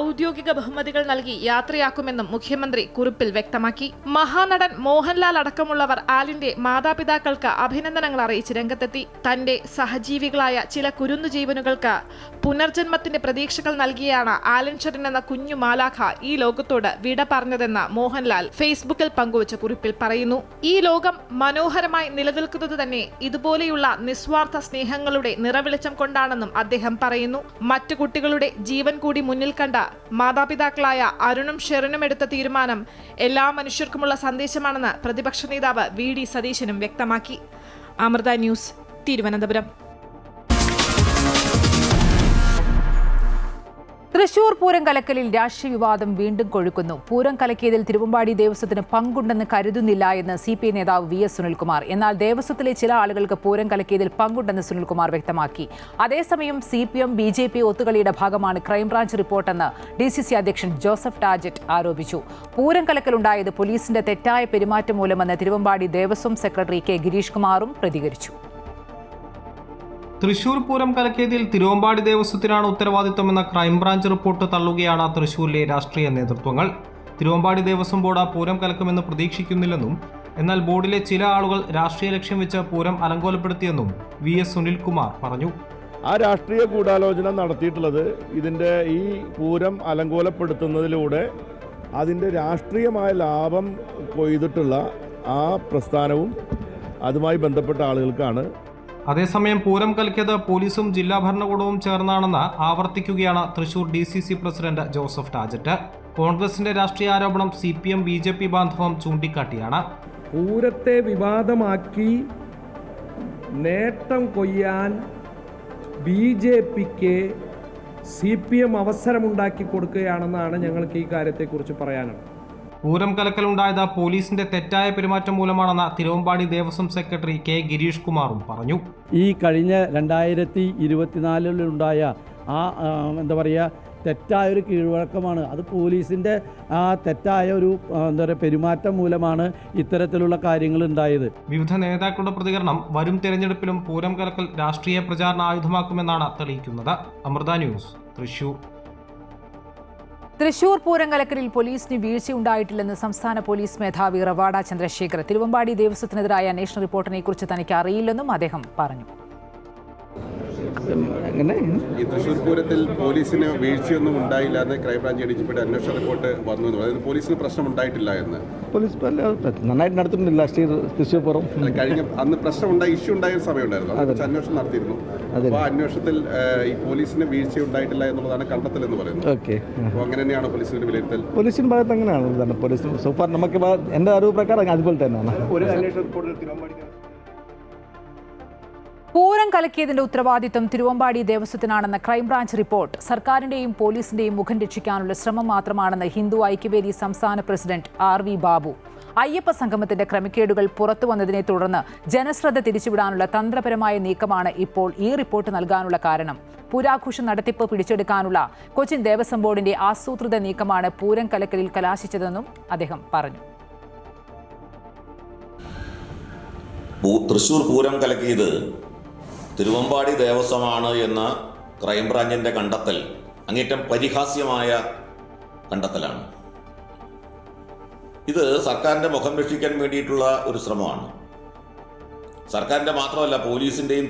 S3: ഔദ്യോഗിക ബഹുമതികൾ നൽകി യാത്രയാക്കുമെന്നും മുഖ്യമന്ത്രി കുറിപ്പിൽ വ്യക്തമാക്കി. മഹാനടൻ മോഹൻലാൽ അടക്കമുള്ളവർ ആലിന്റെ മാതാപിതാക്കൾക്ക് അഭിനന്ദനങ്ങൾ അറിയിച്ച് രംഗത്തെത്തി. തന്റെ സഹജീവികളായ ചില കുരുന്നു ജീവനുകൾക്ക് പുനർജന്മത്തിന്റെ പ്രതീക്ഷകൾ നൽകിയാണ് ആലിൻ ഷെറിൻ എന്ന കുഞ്ഞു മാലാഖ ഈ ലോകത്തോട് വിട പറഞ്ഞതെന്ന് മോഹൻലാൽ ഫേസ്ബുക്കിൽ പങ്കുവച്ച കുറിപ്പിൽ പറയുന്നു. ഈ ലോകം മനോഹരമായി നിലനിൽക്കുന്നത് തന്നെ ഇതുപോലെയുള്ള നിസ്വാർത്ഥ സ്നേഹങ്ങളുടെ നിറവെളിച്ചം കൊണ്ടാണെന്നും അദ്ദേഹം പറയുന്നു. മറ്റു കുട്ടികളുടെ ജീവൻ കൂടി മുന്നിൽ കണ്ട മാതാപിതാക്കളായ അരുണും ഷെറിനും എടുത്ത തീരുമാനം എല്ലാ മനുഷ്യർക്കുമുള്ള സന്ദേശമാണെന്ന് പ്രതിപക്ഷ നേതാവ് VD സതീശനും വ്യക്തമാക്കി. അമൃത ന്യൂസ്, തിരുവനന്തപുരം.
S1: തൃശൂർ പൂരം കലക്കലിൽ രാഷ്ട്രീയ വിവാദം വീണ്ടും കൊഴുക്കുന്നു. പൂരം കലക്കിയതിൽ തിരുവമ്പാടി ദേവസ്വത്തിന് പങ്കുണ്ടെന്ന് കരുതുന്നില്ല എന്ന് CPI നേതാവ് VS സുനിൽകുമാർ. എന്നാൽ ദേവസ്വത്തിലെ ചില ആളുകൾക്ക് പൂരം കലക്കിയതിൽ പങ്കുണ്ടെന്ന് സുനിൽകുമാർ വ്യക്തമാക്കി. അതേസമയം CPM BJP ഒത്തുകളിയുടെ ഭാഗമാണ് ക്രൈംബ്രാഞ്ച് റിപ്പോർട്ടെന്ന് DCC അധ്യക്ഷൻ ജോസഫ് ടാജറ്റ് ആരോപിച്ചു. പൂരം കലക്കലുണ്ടായത് പോലീസിന്റെ തെറ്റായ പെരുമാറ്റം മൂലമെന്ന് തിരുവമ്പാടി ദേവസ്വം സെക്രട്ടറി K ഗിരീഷ് കുമാറും പ്രതികരിച്ചു.
S10: തൃശൂർ പൂരം കലക്കിയതിൽ തിരുവമ്പാടി ദേവസ്വത്തിനാണ് ഉത്തരവാദിത്തമെന്ന ക്രൈംബ്രാഞ്ച് റിപ്പോർട്ട് തള്ളുകയാണ് തൃശൂരിലെ രാഷ്ട്രീയ നേതൃത്വങ്ങൾ. തിരുവമ്പാടി ദേവസ്വം ബോർഡ് പൂരം കലക്കുമെന്ന് പ്രതീക്ഷിക്കുന്നില്ലെന്നും എന്നാൽ ബോർഡിലെ ചില ആളുകൾ രാഷ്ട്രീയ ലക്ഷ്യം വെച്ച് പൂരം അലങ്കോലപ്പെടുത്തിയെന്നും VS സുനിൽകുമാർ പറഞ്ഞു.
S11: ആ രാഷ്ട്രീയ ഗൂഢാലോചന നടത്തിയിട്ടുള്ളത് ഇതിൻ്റെ ഈ പൂരം അലങ്കോലപ്പെടുത്തുന്നതിലൂടെ അതിൻ്റെ രാഷ്ട്രീയമായ ലാഭം കൊയ്തിട്ടുള്ള ആ പ്രസ്ഥാനവും അതുമായി ബന്ധപ്പെട്ട ആളുകൾക്കാണ്.
S10: അതേസമയം പൂരം കലക്കിയത് പോലീസും ജില്ലാ ഭരണകൂടവും ചേർന്നാണെന്ന് ആവർത്തിക്കുകയാണ് തൃശൂർ DCC പ്രസിഡന്റ് ജോസഫ് ടാജറ്റ്. കോൺഗ്രസിന്റെ രാഷ്ട്രീയ ആരോപണം CPM BJP ബാന്ധവം ചൂണ്ടിക്കാട്ടിയാണ്.
S7: പൂരത്തെ വിവാദമാക്കി നേട്ടം കൊയ്യാൻ BJPക്ക് CPM അവസരമുണ്ടാക്കി കൊടുക്കുകയാണെന്നാണ് ഞങ്ങൾക്ക് ഈ കാര്യത്തെക്കുറിച്ച് പറയാനുള്ളത്.
S10: പൂരം കലക്കലുണ്ടായത് പോലീസിന്റെ തെറ്റായ പെരുമാറ്റം മൂലമാണെന്ന് തിരുവമ്പാടി ദേവസ്വം സെക്രട്ടറി K ഗിരീഷ് കുമാറും പറഞ്ഞു.
S8: ഈ കഴിഞ്ഞ 2024 എന്താ പറയുക തെറ്റായൊരു കീഴ്വഴക്കമാണ്. അത് പോലീസിൻ്റെ ആ തെറ്റായ ഒരു പെരുമാറ്റം മൂലമാണ് ഇത്തരത്തിലുള്ള കാര്യങ്ങൾ ഉണ്ടായത്.
S10: വിവിധ നേതാക്കളുടെ പ്രതികരണം വരും തെരഞ്ഞെടുപ്പിലും പൂരം കലക്കൽ രാഷ്ട്രീയ പ്രചാരണ ആയുധമാക്കുമെന്നാണ് തെളിയിക്കുന്നത്. അമൃത ന്യൂസ്, തൃശൂർ.
S1: തൃശൂർ പൂരം കലക്കലിൽ പോലീസിന് വീഴ്ചയുണ്ടായിട്ടില്ലെന്ന് സംസ്ഥാന പോലീസ് മേധാവി റവാഡ ചന്ദ്രശേഖർ. തിരുവമ്പാടി ദേവസ്വത്തിനെതിരായ അന്വേഷണ റിപ്പോർട്ടിനെക്കുറിച്ച് തനിക്ക് അറിയില്ലെന്നും അദ്ദേഹം പറഞ്ഞു.
S12: ഈ തൃശ്ശൂർ പൂരത്തിൽ പോലീസിന് വീഴ്ചയൊന്നും ഉണ്ടായില്ല എന്ന് ക്രൈംബ്രാഞ്ച് DGPയുടെ അന്വേഷണ റിപ്പോർട്ട് വന്നു എന്ന് പറയുന്നത് പോലീസിന് പ്രശ്നം ഉണ്ടായിട്ടില്ല എന്ന്.
S8: പോലീസ് നന്നായിട്ട് നടത്തുന്നില്ല തൃശ്ശൂർ പൂരം.
S12: കഴിഞ്ഞ അന്ന് പ്രശ്നം ഉണ്ടായി, ഇഷ്യൂ ഉണ്ടായ സമയം ഉണ്ടായിരുന്നു, അതിനെക്കുറിച്ച് അന്വേഷണം നടത്തിയിരുന്നു. അപ്പോൾ ആ അന്വേഷണത്തിൽ ഈ പോലീസിന് വീഴ്ച ഉണ്ടായിട്ടില്ല എന്നുള്ളതാണ് കണ്ടെത്തൽ എന്ന് പറയുന്നത്.
S8: ഓക്കെ,
S12: അപ്പോൾ അങ്ങനെ തന്നെയാണ് പോലീസിന്റെ വിലയിരുത്തൽ.
S8: പോലീസിന്റെ ഭാഗത്ത് അങ്ങനെയാണ്. പോലീസ് സൂപ്പർ നമുക്ക് എൻ്റെ അറിവ് പ്രകാരം അതുപോലെ തന്നെയാണ്.
S12: ഒരു അന്വേഷണ റിപ്പോർട്ടിൽ തിരുവമ്പാടി
S1: പൂരം കലക്കിയതിന്റെ ഉത്തരവാദിത്തം തിരുവമ്പാടി ദേവസ്വത്തിനാണെന്ന ക്രൈംബ്രാഞ്ച് റിപ്പോർട്ട് സർക്കാരിന്റെയും പോലീസിന്റെയും മുഖം രക്ഷിക്കാനുള്ള ശ്രമം മാത്രമാണെന്ന് ഹിന്ദു ഐക്യവേദി സംസ്ഥാന പ്രസിഡന്റ് RV ബാബു. അയ്യപ്പ സംഗമത്തിന്റെ ക്രമക്കേടുകൾ പുറത്തു വന്നതിനെ തുടർന്ന് ജനശ്രദ്ധ തിരിച്ചുവിടാനുള്ള തന്ത്രപരമായ നീക്കമാണ് ഇപ്പോൾ ഈ റിപ്പോർട്ട് നൽകാനുള്ള കാരണം. പൂരാഘോഷ നടത്തിപ്പ് പിടിച്ചെടുക്കാനുള്ള കൊച്ചിൻ ദേവസ്വം ബോർഡിന്റെ ആസൂത്രിത നീക്കമാണ് പൂരം കലക്കലിൽ കലാശിച്ചതെന്നും അദ്ദേഹം പറഞ്ഞു.
S13: തൃശൂർ പൂരം കലക്കിയത് തിരുവമ്പാടി ദേവസ്വമാണ് എന്ന ക്രൈംബ്രാഞ്ചിൻ്റെ കണ്ടെത്തൽ അങ്ങേറ്റം പരിഹാസ്യമായ കണ്ടെത്തലാണ്. ഇത് സർക്കാരിൻ്റെ മുഖം രക്ഷിക്കാൻ വേണ്ടിയിട്ടുള്ള ഒരു ശ്രമമാണ്. സർക്കാരിൻ്റെ മാത്രമല്ല, പോലീസിൻ്റെയും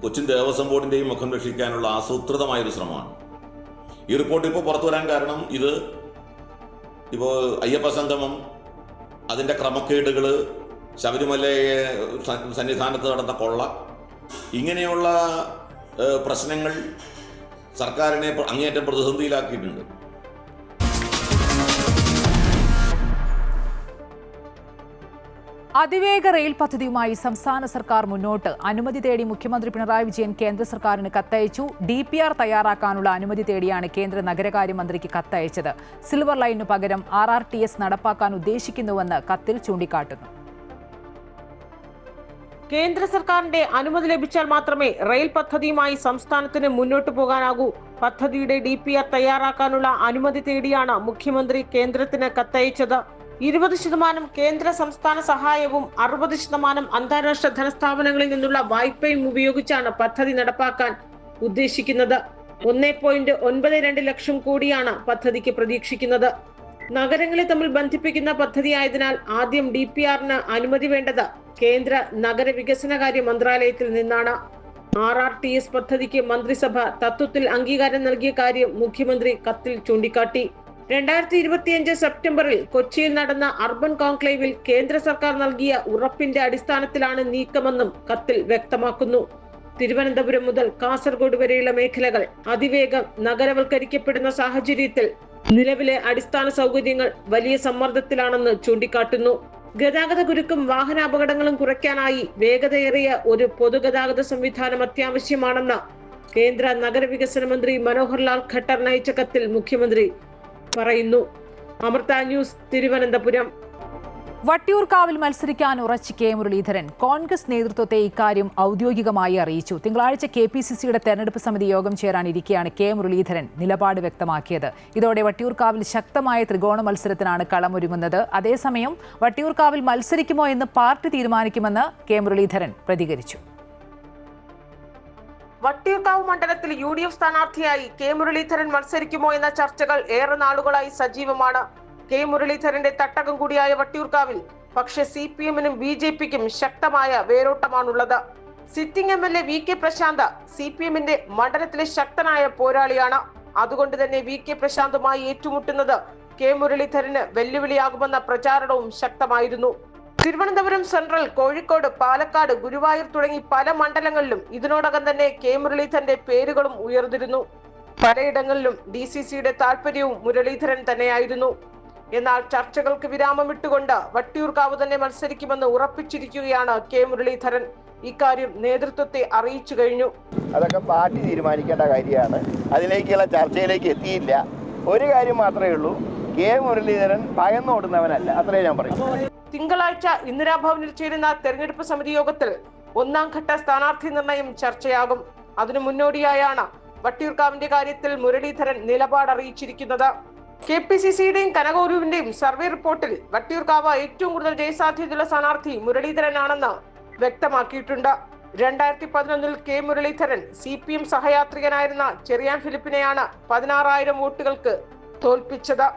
S13: കൊച്ചിൻ ദേവസ്വം ബോർഡിൻ്റെയും മുഖം രക്ഷിക്കാനുള്ള ആസൂത്രിതമായൊരു ശ്രമമാണ്. ഈ റിപ്പോർട്ട് ഇപ്പോൾ പുറത്തു വരാൻ കാരണം ഇപ്പോൾ അയ്യപ്പ സംഗമം, അതിൻ്റെ ക്രമക്കേടുകൾ, ശബരിമലയെ സന്നിധാനത്ത് നടന്ന കൊള്ള, ഇങ്ങനെയുള്ള പ്രശ്നങ്ങൾ സർക്കാരിനെ അങ്ങേയറ്റം പ്രതിസന്ധിയിലാക്കിയിട്ടുണ്ട്.
S1: അതിവേഗ റെയിൽ പദ്ധതിയുമായി സംസ്ഥാന സർക്കാർ മുന്നോട്ട്. അനുമതി തേടി മുഖ്യമന്ത്രി പിണറായി വിജയൻ കേന്ദ്ര സർക്കാരിന് കത്തയച്ചു. DPR തയ്യാറാക്കാനുള്ള അനുമതി തേടിയാണ് കേന്ദ്ര നഗരകാര്യമന്ത്രിക്ക് കത്തയച്ചത്. സിൽവർ ലൈനു പകരം RRTS നടപ്പാക്കാൻ ഉദ്ദേശിക്കുന്നുവെന്ന് കത്തിൽ ചൂണ്ടിക്കാട്ടുന്നു.
S14: കേന്ദ്ര സർക്കാരിന്റെ അനുമതി ലഭിച്ചാൽ മാത്രമേ റെയിൽ പദ്ധതിയുമായി സംസ്ഥാനത്തിന് മുന്നോട്ടു പോകാനാകൂ. പദ്ധതിയുടെ DPR തയ്യാറാക്കാനുള്ള അനുമതി തേടിയാണ് മുഖ്യമന്ത്രി കേന്ദ്രത്തിന് കത്തയച്ചത്. 20% കേന്ദ്ര സംസ്ഥാന സഹായവും 60% അന്താരാഷ്ട്ര ധനസ്ഥാപനങ്ങളിൽ നിന്നുള്ള വായ്പയും ഉപയോഗിച്ചാണ് പദ്ധതി നടപ്പാക്കാൻ ഉദ്ദേശിക്കുന്നത്. 1.92 ലക്ഷം കോടിയാണ് പദ്ധതിക്ക് പ്രതീക്ഷിക്കുന്നത്. നഗരങ്ങളെ തമ്മിൽ ബന്ധിപ്പിക്കുന്ന പദ്ധതിയായതിനാൽ ആദ്യം DPRന് അനുമതി വേണ്ടത് കേന്ദ്ര നഗരവികസനകാര്യ മന്ത്രാലയത്തിൽ നിന്നാണ്. RRTS പദ്ധതിക്ക് മന്ത്രിസഭ തത്വത്തിൽ അംഗീകാരം നൽകിയ കാര്യം മുഖ്യമന്ത്രി കത്തിൽ ചൂണ്ടിക്കാട്ടി. 2025 സെപ്റ്റംബറിൽ കൊച്ചിയിൽ നടന്ന അർബൻ കോൺക്ലേവിൽ കേന്ദ്ര സർക്കാർ നൽകിയ ഉറപ്പിന്റെ അടിസ്ഥാനത്തിലാണ് നീക്കമെന്നും കത്തിൽ വ്യക്തമാക്കുന്നു. തിരുവനന്തപുരം മുതൽ കാസർഗോഡ് വരെയുള്ള മേഖലകൾ അതിവേഗം നഗരവൽക്കരിക്കപ്പെടുന്ന സാഹചര്യത്തിൽ നിലവിലെ അടിസ്ഥാന സൗകര്യങ്ങൾ വലിയ സമ്മർദ്ദത്തിലാണെന്ന് ചൂണ്ടിക്കാട്ടുന്നു. ഗതാഗത കുരുക്കും വാഹനാപകടങ്ങളും കുറയ്ക്കാനായി വേഗതയേറിയ ഒരു പൊതുഗതാഗത സംവിധാനം അത്യാവശ്യമാണെന്ന് കേന്ദ്ര നഗരവികസന മന്ത്രി മനോഹർ ലാൽ ഖട്ടർ അയച്ച കത്തിൽ മുഖ്യമന്ത്രി പറയുന്നു. അമൃത ന്യൂസ്, തിരുവനന്തപുരം.
S1: വട്ടിയൂർക്കാവിൽ മത്സരിക്കാൻ ഉറച്ച് കെ മുരളീധരൻ കോൺഗ്രസ് നേതൃത്വത്തെ ഇക്കാര്യം ഔദ്യോഗികമായി അറിയിച്ചു. തിങ്കളാഴ്ച KPCCയുടെ തെരഞ്ഞെടുപ്പ് സമിതി യോഗം ചേരാനിരിക്കെയാണ് കെ മുരളീധരൻ നിലപാട് വ്യക്തമാക്കിയത്. ഇതോടെ വട്ടിയൂർക്കാവിൽ ശക്തമായ ത്രികോണ മത്സരത്തിനാണ് കളമൊരുങ്ങുന്നത്. അതേസമയം വട്ടിയൂർക്കാവിൽ മത്സരിക്കുമോ എന്ന് പാർട്ടി തീരുമാനിക്കുമെന്ന് കെ മുരളീധരൻ പ്രതികരിച്ചു.
S14: വട്ടിയൂർക്കാവ് മണ്ഡലത്തിൽ UDF സ്ഥാനാർത്ഥിയായി കെ മുരളീധരൻ മത്സരിക്കുമോ എന്ന ചർച്ചകൾ ഏറെ നാളുകളായി സജീവമാണ്. കെ മുരളീധരന്റെ തട്ടകം കൂടിയായ വട്ടിയൂർക്കാവിൽ പക്ഷേ CPM-നും BJP-ക്കും ശക്തമായ വേരോട്ടമാണുള്ളത്. സിറ്റിംഗ് MLA VK പ്രശാന്ത് CPM-ന്റെ മണ്ഡലത്തിലെ ശക്തനായ പോരാളിയാണ്. അതുകൊണ്ട് തന്നെ VK പ്രശാന്തുമായി ഏറ്റുമുട്ടുന്നത് കെ മുരളീധരന് വെല്ലുവിളിയാകുമെന്ന പ്രചാരണവും ശക്തമായിരുന്നു. തിരുവനന്തപുരം സെൻട്രൽ, കോഴിക്കോട്, പാലക്കാട്, ഗുരുവായൂർ തുടങ്ങി പല മണ്ഡലങ്ങളിലും ഇതിനോടകം തന്നെ കെ മുരളീധരന്റെ പേരുകളും ഉയർന്നിരുന്നു. പലയിടങ്ങളിലും DCCയുടെ താല്പര്യവും മുരളീധരൻ തന്നെയായിരുന്നു. എന്നാൽ ചർച്ചകൾക്ക് വിരാമമിട്ടുകൊണ്ട് വട്ടിയൂർക്കാവ് തന്നെ മത്സരിക്കുമെന്ന് ഉറപ്പിച്ചിരിക്കുകയാണ് കെ മുരളീധരൻ. ഇക്കാര്യം നേതൃത്വത്തെ അറിയിച്ചു കഴിഞ്ഞു.
S2: അതൊക്കെ പാർട്ടി തീരുമാനിക്കേണ്ട കാര്യമാണ്. അതിലേക്കുള്ള ചർച്ചയിലേക്ക് എത്തിയില്ല. ഒരു കാര്യം മാത്രമേ ഉള്ളൂ, കെ മുരളീധരൻ ഭയന്നോടുന്നവനല്ല. അത്രേ ഞാൻ പറയും.
S14: തിങ്കളാഴ്ച ഇന്ദിരാഭവനിൽ ചേരുന്ന തെരഞ്ഞെടുപ്പ് സമിതി യോഗത്തിൽ 1ാം ഘട്ട സ്ഥാനാർത്ഥി നിർണയം ചർച്ചയാകും. അതിനു മുന്നോടിയായാണ് വട്ടിയൂർക്കാവിന്റെ കാര്യത്തിൽ മുരളീധരൻ നിലപാടറിയിച്ചിരിക്കുന്നത്. KPCCയുടെയും കനകോരുവിന്റെയും സർവേ റിപ്പോർട്ടിൽ വട്ടിയൂർക്കാവ് ഏറ്റവും കൂടുതൽ ജയസാധ്യതയുള്ള സ്ഥാനാർത്ഥി മുരളീധരനാണെന്ന് വ്യക്തമാക്കിയിട്ടുണ്ട്. 2011 കെ മുരളീധരൻ CPM സഹയാത്രികനായിരുന്ന ചെറിയാൻ ഫിലിപ്പിനെയാണ് 16,000 വോട്ടുകൾക്ക് തോൽപ്പിച്ചത്.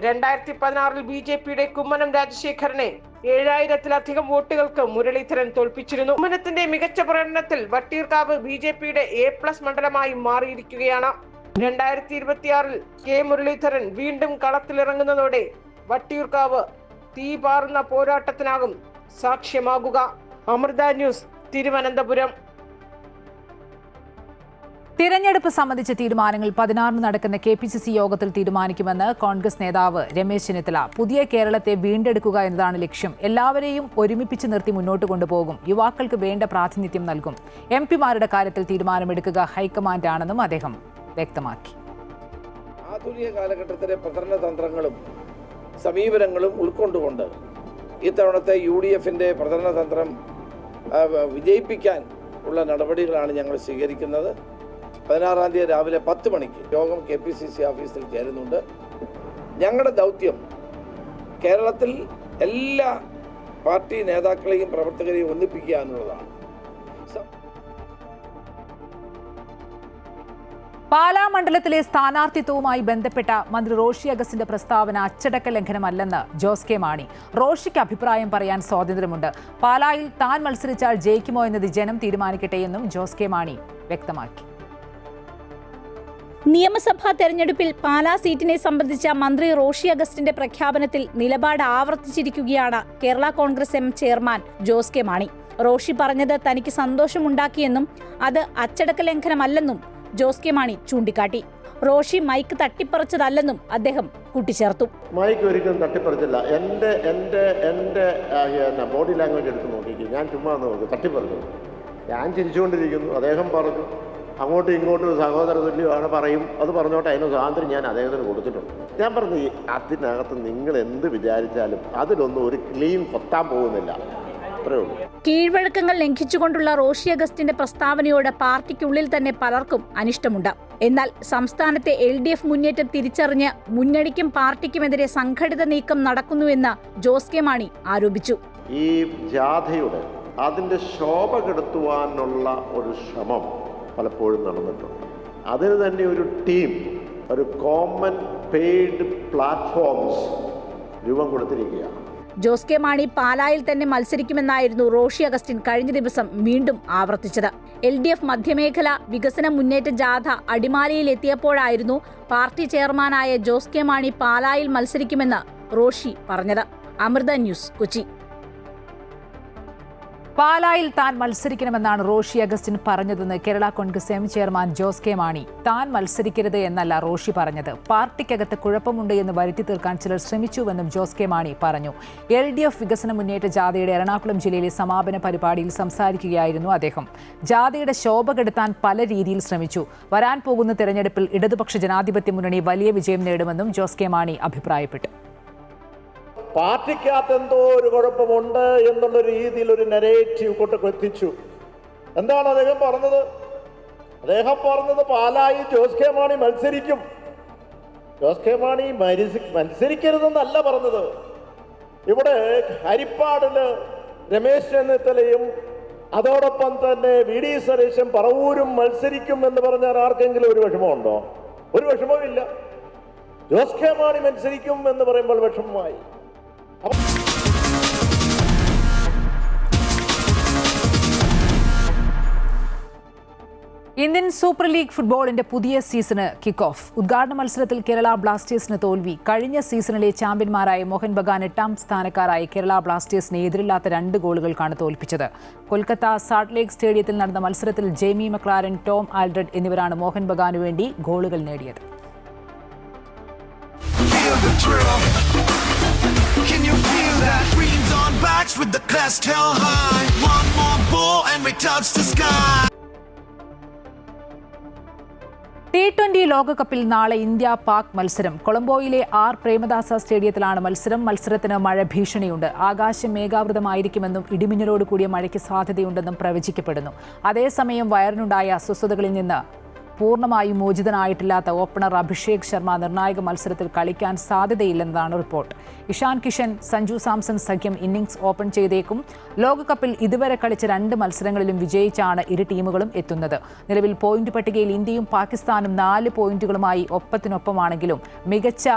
S14: 2016 BJPയുടെ കുമ്മനം രാജശേഖരനെ 7,000-ത്തിലധികം വോട്ടുകൾക്ക് മുരളീധരൻ തോൽപ്പിച്ചിരുന്നു. കുമ്മനത്തിന്റെ മികച്ച പ്രകടനത്തിൽ വട്ടിയൂർക്കാവ് BJPയുടെ A+ മണ്ഡലമായി മാറിയിരിക്കുകയാണ്. 2026 കെ മുരളീധരൻ വീണ്ടും കളത്തിലിറങ്ങുന്നതോടെ വട്ടിയൂർക്കാവ് തീപാറുന്ന പോരാട്ടത്തിനാകും സാക്ഷ്യമാകുക. അമൃത ന്യൂസ്, തിരുവനന്തപുരം.
S1: തിരഞ്ഞെടുപ്പ് സംബന്ധിച്ച തീരുമാനങ്ങൾ 16 നടക്കുന്ന KPCC യോഗത്തിൽ തീരുമാനിക്കുമെന്ന് കോൺഗ്രസ് നേതാവ് രമേശ് ചെന്നിത്തല. പുതിയ കേരളത്തെ വീണ്ടെടുക്കുക എന്നതാണ് ലക്ഷ്യം. എല്ലാവരെയും ഒരുമിപ്പിച്ച് നിർത്തി മുന്നോട്ട് കൊണ്ടുപോകും. യുവാക്കൾക്ക് വേണ്ട പ്രാതിനിധ്യം നൽകും. MP-മാരുടെ കാര്യത്തിൽ തീരുമാനമെടുക്കുക ഹൈക്കമാൻഡാണെന്നും അദ്ദേഹം വ്യക്തമാക്കി.
S15: ആധുനിക കാലഘട്ടത്തിലെ പ്രചരണ തന്ത്രങ്ങളും സമീപനങ്ങളും ഉൾക്കൊണ്ടുകൊണ്ട് ഇത്തവണത്തെ UDF-ന്റെ പ്രചരണ തന്ത്രം വിജയിപ്പിക്കാൻ ഉള്ള നടപടികളാണ് ഞങ്ങൾ സ്വീകരിക്കുന്നത്. 16-ാം തീയതി രാവിലെ 10 മണിക്ക് യോഗം KPCC ഓഫീസിൽ ചേരുന്നുണ്ട്. ഞങ്ങളുടെ ദൗത്യം കേരളത്തിൽ എല്ലാ പാർട്ടി നേതാക്കളെയും പ്രവർത്തകരെയും ഒന്നിപ്പിക്കുക എന്നുള്ളതാണ്.
S1: പാലാ മണ്ഡലത്തിലെ സ്ഥാനാർത്ഥിത്വവുമായി ബന്ധപ്പെട്ട മന്ത്രി റോഷി അഗസ്റ്റിന്റെ പ്രസ്താവന അച്ചടക്ക ലംഘനമല്ലെന്ന് ജോസ് കെ മാണി. റോഷിക്ക് അഭിപ്രായം പറയാൻ സ്വാതന്ത്ര്യമുണ്ട്. പാലായിൽ താൻ മത്സരിച്ചാൽ ജയിക്കുമോ എന്നത് ജനം തീരുമാനിക്കട്ടെയെന്നും ജോസ് കെ മാണി വ്യക്തമാക്കി.
S16: നിയമസഭാ തെരഞ്ഞെടുപ്പിൽ പാലാ സീറ്റിനെ സംബന്ധിച്ച മന്ത്രി റോഷി അഗസ്റ്റിന്റെ പ്രഖ്യാപനത്തിൽ നിലപാട് ആവർത്തിച്ചിരിക്കുകയാണ് Kerala Congress M chairman Jose K Mani. Roshi പറഞ്ഞത് തനിക്ക് സന്തോഷമുണ്ടാക്കിയെന്നും അത് അച്ചടക്ക ലംഘനമല്ലെന്നും ജോസ് കെ മാണി ചൂണ്ടിക്കാട്ടി. റോഷി മൈക്ക് തട്ടിപ്പറിച്ചതല്ലെന്നും അദ്ദേഹം കൂട്ടിച്ചേർത്തു.
S17: മൈക്ക് ഒരിക്കലും തട്ടിപ്പറിച്ചില്ല. എൻ്റെ ബോഡി ലാംഗ്വേജ് എടുത്ത് നോക്കിക്കും. ഞാൻ ചുമ്മാ നോക്കി തട്ടിപ്പറിച്ചു. ഞാൻ ചിരിച്ചുകൊണ്ടിരിക്കുന്നു. അദ്ദേഹം പറഞ്ഞു അങ്ങോട്ടും ഇങ്ങോട്ടും സഹോദര തുല്യമാണ് പറയും. അത് പറഞ്ഞോട്ടെ, അതിന് സ്വാതന്ത്ര്യം ഞാൻ അദ്ദേഹത്തിന് കൊടുത്തിട്ടുണ്ട്. ഞാൻ പറഞ്ഞു അതിനകത്ത് നിങ്ങൾ എന്ത് വിചാരിച്ചാലും അതിലൊന്നും ഒരു ക്ലീൻ പൊത്താൻ പോകുന്നില്ല.
S16: കീഴ്വഴക്കങ്ങൾ ലംഘിച്ചുകൊണ്ടുള്ള റോഷി അഗസ്റ്റിന്റെ പ്രസ്താവനയോട് പാർട്ടിക്കുള്ളിൽ തന്നെ പലർക്കും അനിഷ്ടമുണ്ട്. എന്നാൽ സംസ്ഥാനത്തെ LDF മുന്നേറ്റം തിരിച്ചറിഞ്ഞ് മുന്നണിക്കും പാർട്ടിക്കുമെതിരെ സംഘടിത നീക്കം നടക്കുന്നുവെന്ന് ജോസ് കെ മാണി ആരോപിച്ചു.
S17: ഈ ജാഥയുടെ അതിന്റെ ശോഭ കെടുത്തുവാനുള്ള ഒരു ശ്രമം പലപ്പോഴും നടന്നിട്ടുണ്ട്. അതിന് തന്നെ ഒരു ടീം, ഒരു കോമൺ പെയ്ഡ് പ്ലാറ്റ്ഫോംസ് രൂപം കൊടുത്തിരിക്കുകയാണ്.
S16: ജോസ് കെ മാണി പാലായിൽ തന്നെ മത്സരിക്കുമെന്നായിരുന്നു റോഷി അഗസ്റ്റിൻ കഴിഞ്ഞ ദിവസം വീണ്ടും ആവർത്തിച്ചത്. LDF മധ്യമേഖല വികസന മുന്നേറ്റ ജാഥ അടിമാലിയിൽ എത്തിയപ്പോഴായിരുന്നു പാർട്ടി ചെയർമാനായ ജോസ് കെ മാണി പാലായിൽ മത്സരിക്കുമെന്ന് റോഷി പറഞ്ഞത്. അമൃത ന്യൂസ്, കൊച്ചി.
S1: പാലായിൽ താൻ മത്സരിക്കണമെന്നാണ് റോഷി അഗസ്റ്റിൻ പറഞ്ഞതെന്ന് Kerala Congress M chairman Jose K Mani. താൻ മത്സരിക്കരുത് എന്നല്ല റോഷി പറഞ്ഞത്, പാർട്ടിക്കകത്ത് കുഴപ്പമുണ്ട് എന്ന് വരുത്തി തീർക്കാൻ ചിലർ ശ്രമിച്ചുവെന്നും ജോസ് കെ മാണി പറഞ്ഞു. LDF വികസന മുന്നേറ്റ ജാഥയുടെ എറണാകുളം ജില്ലയിലെ സമാപന പരിപാടിയിൽ സംസാരിക്കുകയായിരുന്നു അദ്ദേഹം. ജാഥയുടെ ശോഭ കെടുത്താൻ പല രീതിയിൽ ശ്രമിച്ചു. വരാൻ പോകുന്ന തെരഞ്ഞെടുപ്പിൽ ഇടതുപക്ഷ ജനാധിപത്യ മുന്നണി വലിയ വിജയം നേടുമെന്നും ജോസ് കെ മാണി അഭിപ്രായപ്പെട്ടു.
S17: പാർട്ടിക്കകത്ത് എന്തോ ഒരു കുഴപ്പമുണ്ട് എന്നുള്ള രീതിയിൽ ഒരു നരേറ്റീവ് കൊണ്ടെത്തിച്ചു. എന്താണ് അദ്ദേഹം പറഞ്ഞത്? അദ്ദേഹം പറഞ്ഞത് പാലായി ജോസ് കെ മാണി മത്സരിക്കും. ജോസ് കെ മാണി മത്സരിക്കരുതെന്നല്ല പറഞ്ഞത്. ഇവിടെ ഹരിപ്പാടില് രമേശ് ചെന്നിത്തലയും അതോടൊപ്പം തന്നെ VD സതീശൻ പറവൂരും മത്സരിക്കും എന്ന് പറഞ്ഞാൽ ആർക്കെങ്കിലും ഒരു വിഷമമുണ്ടോ? ഒരു വിഷമവുമില്ല. ജോസ് കെ മാണി മത്സരിക്കും എന്ന് പറയുമ്പോൾ വിഷമമായി.
S1: ഇന്ത്യൻ സൂപ്പർ ലീഗ് ഫുട്ബോളിന്റെ പുതിയ സീസണ് കിക്ക് ഓഫ്. ഉദ്ഘാടന മത്സരത്തിൽ കേരള ബ്ലാസ്റ്റേഴ്സിന് തോൽവി. കഴിഞ്ഞ സീസണിലെ ചാമ്പ്യന്മാരായ മോഹൻ ബഗാൻ 8ാം സ്ഥാനക്കാരായ കേരള ബ്ലാസ്റ്റേഴ്സിനെ എതിരില്ലാത്ത 2 ഗോളുകൾക്കാണ് തോൽപ്പിച്ചത്. കൊൽക്കത്ത സാൾട്ട് ലേക്ക് സ്റ്റേഡിയത്തിൽ നടന്ന മത്സരത്തിൽ ജെയ്മി മക്ലാരൻ, ടോം ആൽഡ്രഡ് എന്നിവരാണ് മോഹൻ ബഗാനു വേണ്ടി ഗോളുകൾ നേടിയത്.
S18: Can you feel that? Dreams on backs with the crest held high. One more ball and we touch the sky.
S1: T20 ലോകകപ്പിൽ നാളെ ഇന്ത്യ-പാക് മത്സരം. കൊളംബോയിലെ പ്രേമദാസ സ്റ്റേഡിയത്തിലാണ് മത്സരം. മത്സരത്തിന് മഴ ഭീഷണിയുണ്ട്. ആകാശം മേഘാവൃതമായിരിക്കുമെന്നും ഇടിമിന്നലോട് കൂടിയ മഴയ്ക്ക് സാധ്യതയുണ്ടെന്നും പ്രവചിക്കപ്പെടുന്നു. അതേസമയം വയറിനുണ്ടായ അസ്വസ്ഥതകളിൽ നിന്ന് പൂർണ്ണമായും മോചിതനായിട്ടില്ലാത്ത ഓപ്പണർ അഭിഷേക് ശർമ്മ നിർണായക മത്സരത്തിൽ കളിക്കാൻ സാധ്യതയില്ലെന്നതാണ് റിപ്പോർട്ട്. ഇഷാൻ കിഷൻ, സഞ്ജു സാംസൺ സഖ്യം ഇന്നിംഗ്സ് ഓപ്പൺ ചെയ്തേക്കും. ലോകകപ്പിൽ ഇതുവരെ കളിച്ച 2 മത്സരങ്ങളിലും വിജയിച്ചാണ് ഇരു ടീമുകളും എത്തുന്നത്. നിലവിൽ പോയിന്റ് പട്ടികയിൽ ഇന്ത്യയും പാകിസ്ഥാനും 4 പോയിന്റുകളുമായി ഒപ്പത്തിനൊപ്പമാണെങ്കിലും മികച്ച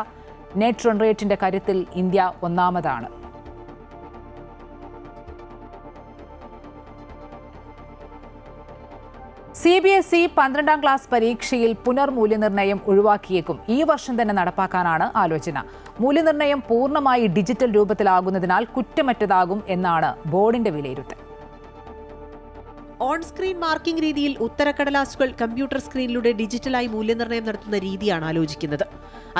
S1: നെറ്റ് റൺ റേറ്റിന്റെ കാര്യത്തിൽ ഇന്ത്യ ഒന്നാമതാണ്. CBSE 12ാം ക്ലാസ് പരീക്ഷയിൽ പുനർമൂല്യനിർണ്ണയം ഒഴിവാക്കിയേക്കും. ഈ വർഷം തന്നെ നടപ്പാക്കാനാണ് ആലോചന. മൂല്യനിർണ്ണയം പൂർണ്ണമായി ഡിജിറ്റൽ രൂപത്തിലാകുന്നതിനാൽ കുറ്റമറ്റതാകും എന്നാണ് ബോർഡിന്റെ വിലയിരുത്തൽ.
S19: ഓൺ സ്ക്രീൻ മാർക്കിംഗ് രീതിയിൽ ഉത്തരക്കടലാസുകൾ കമ്പ്യൂട്ടർ സ്ക്രീനിലൂടെ ഡിജിറ്റലായി മൂല്യനിർണ്ണയം നടത്തുന്ന രീതിയാണ് ആലോചിക്കുന്നത്.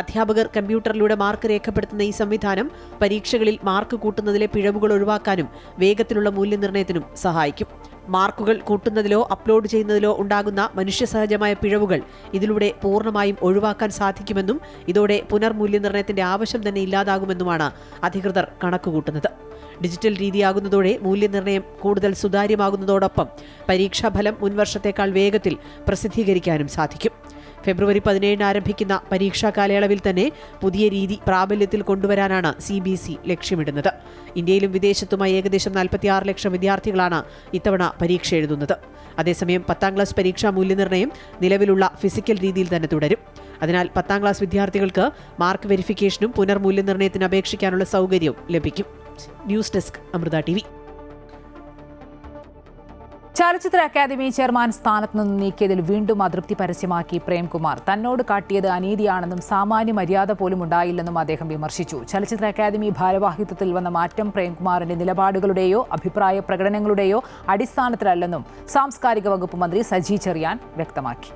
S19: അധ്യാപകർ കമ്പ്യൂട്ടറിലൂടെ മാർക്ക് രേഖപ്പെടുത്തുന്ന ഈ സംവിധാനം പരീക്ഷകളിൽ മാർക്ക് കൂട്ടുന്നതിലെ പിഴവുകൾ ഒഴിവാക്കാനും വേഗത്തിലുള്ള മൂല്യനിർണ്ണയത്തിനും സഹായിക്കും. മാർക്കുകൾ കൂട്ടുന്നതിലോ അപ്ലോഡ് ചെയ്യുന്നതിലോ ഉണ്ടാകുന്ന മനുഷ്യസഹജമായ പിഴവുകൾ ഇതിലൂടെ പൂർണ്ണമായും ഒഴിവാക്കാൻ സാധിക്കുമെന്നും ഇതോടെ പുനർമൂല്യനിർണ്ണയത്തിന്റെ ആവശ്യം തന്നെ ഇല്ലാതാകുമെന്നുമാണ് അധികൃതർ കണക്കുകൂട്ടുന്നത്. ഡിജിറ്റൽ രീതിയാകുന്നതോടെ മൂല്യനിർണ്ണയം കൂടുതൽ സുതാര്യമാകുന്നതോടൊപ്പം പരീക്ഷാഫലം മുൻവർഷത്തേക്കാൾ വേഗത്തിൽ പ്രസിദ്ധീകരിക്കാനും സാധിക്കും. ഫെബ്രുവരി 17 ആരംഭിക്കുന്ന പരീക്ഷാ കാലയളവിൽ തന്നെ പുതിയ രീതി പ്രാബല്യത്തിൽ കൊണ്ടുവരാനാണ് CBSE ലക്ഷ്യമിടുന്നത്. ഇന്ത്യയിലും വിദേശത്തുമായി ഏകദേശം 46 ലക്ഷം വിദ്യാർത്ഥികളാണ് ഇത്തവണ പരീക്ഷ എഴുതുന്നത്. അതേസമയം 10ാം ക്ലാസ് പരീക്ഷാ മൂല്യനിർണ്ണയം നിലവിലുള്ള ഫിസിക്കൽ രീതിയിൽ തന്നെ തുടരും. അതിനാൽ 10ാം ക്ലാസ് വിദ്യാർത്ഥികൾക്ക് മാർക്ക് വെരിഫിക്കേഷനും പുനർമൂല്യനിർണ്ണയത്തിന് അപേക്ഷിക്കാനുള്ള സൗകര്യവും ലഭിക്കും. News desk Amrita TV.
S1: ചലച്ചിത്ര അക്കാദമി ചെയർമാൻ സ്ഥാനത്ത് നിന്ന് നീക്കിയതിൽ വീണ്ടും അതൃപ്തി പരസ്യമാക്കി പ്രേംകുമാർ. തന്നോട് കാട്ടിയത് അനീതിയാണെന്നും സാമാന്യ മര്യാദ പോലും ഉണ്ടായില്ലെന്നും അദ്ദേഹം വിമർശിച്ചു. ചലച്ചിത്ര അക്കാദമി ഭാരവാഹിത്വത്തിൽ വന്ന മാറ്റം പ്രേംകുമാറിന്റെ നിലപാടുകളുടെയോ അഭിപ്രായ പ്രകടനങ്ങളുടെയോ അടിസ്ഥാനത്തിലല്ലെന്നും സാംസ്കാരിക വകുപ്പ് മന്ത്രി സജി ചെറിയാൻ വ്യക്തമാക്കി.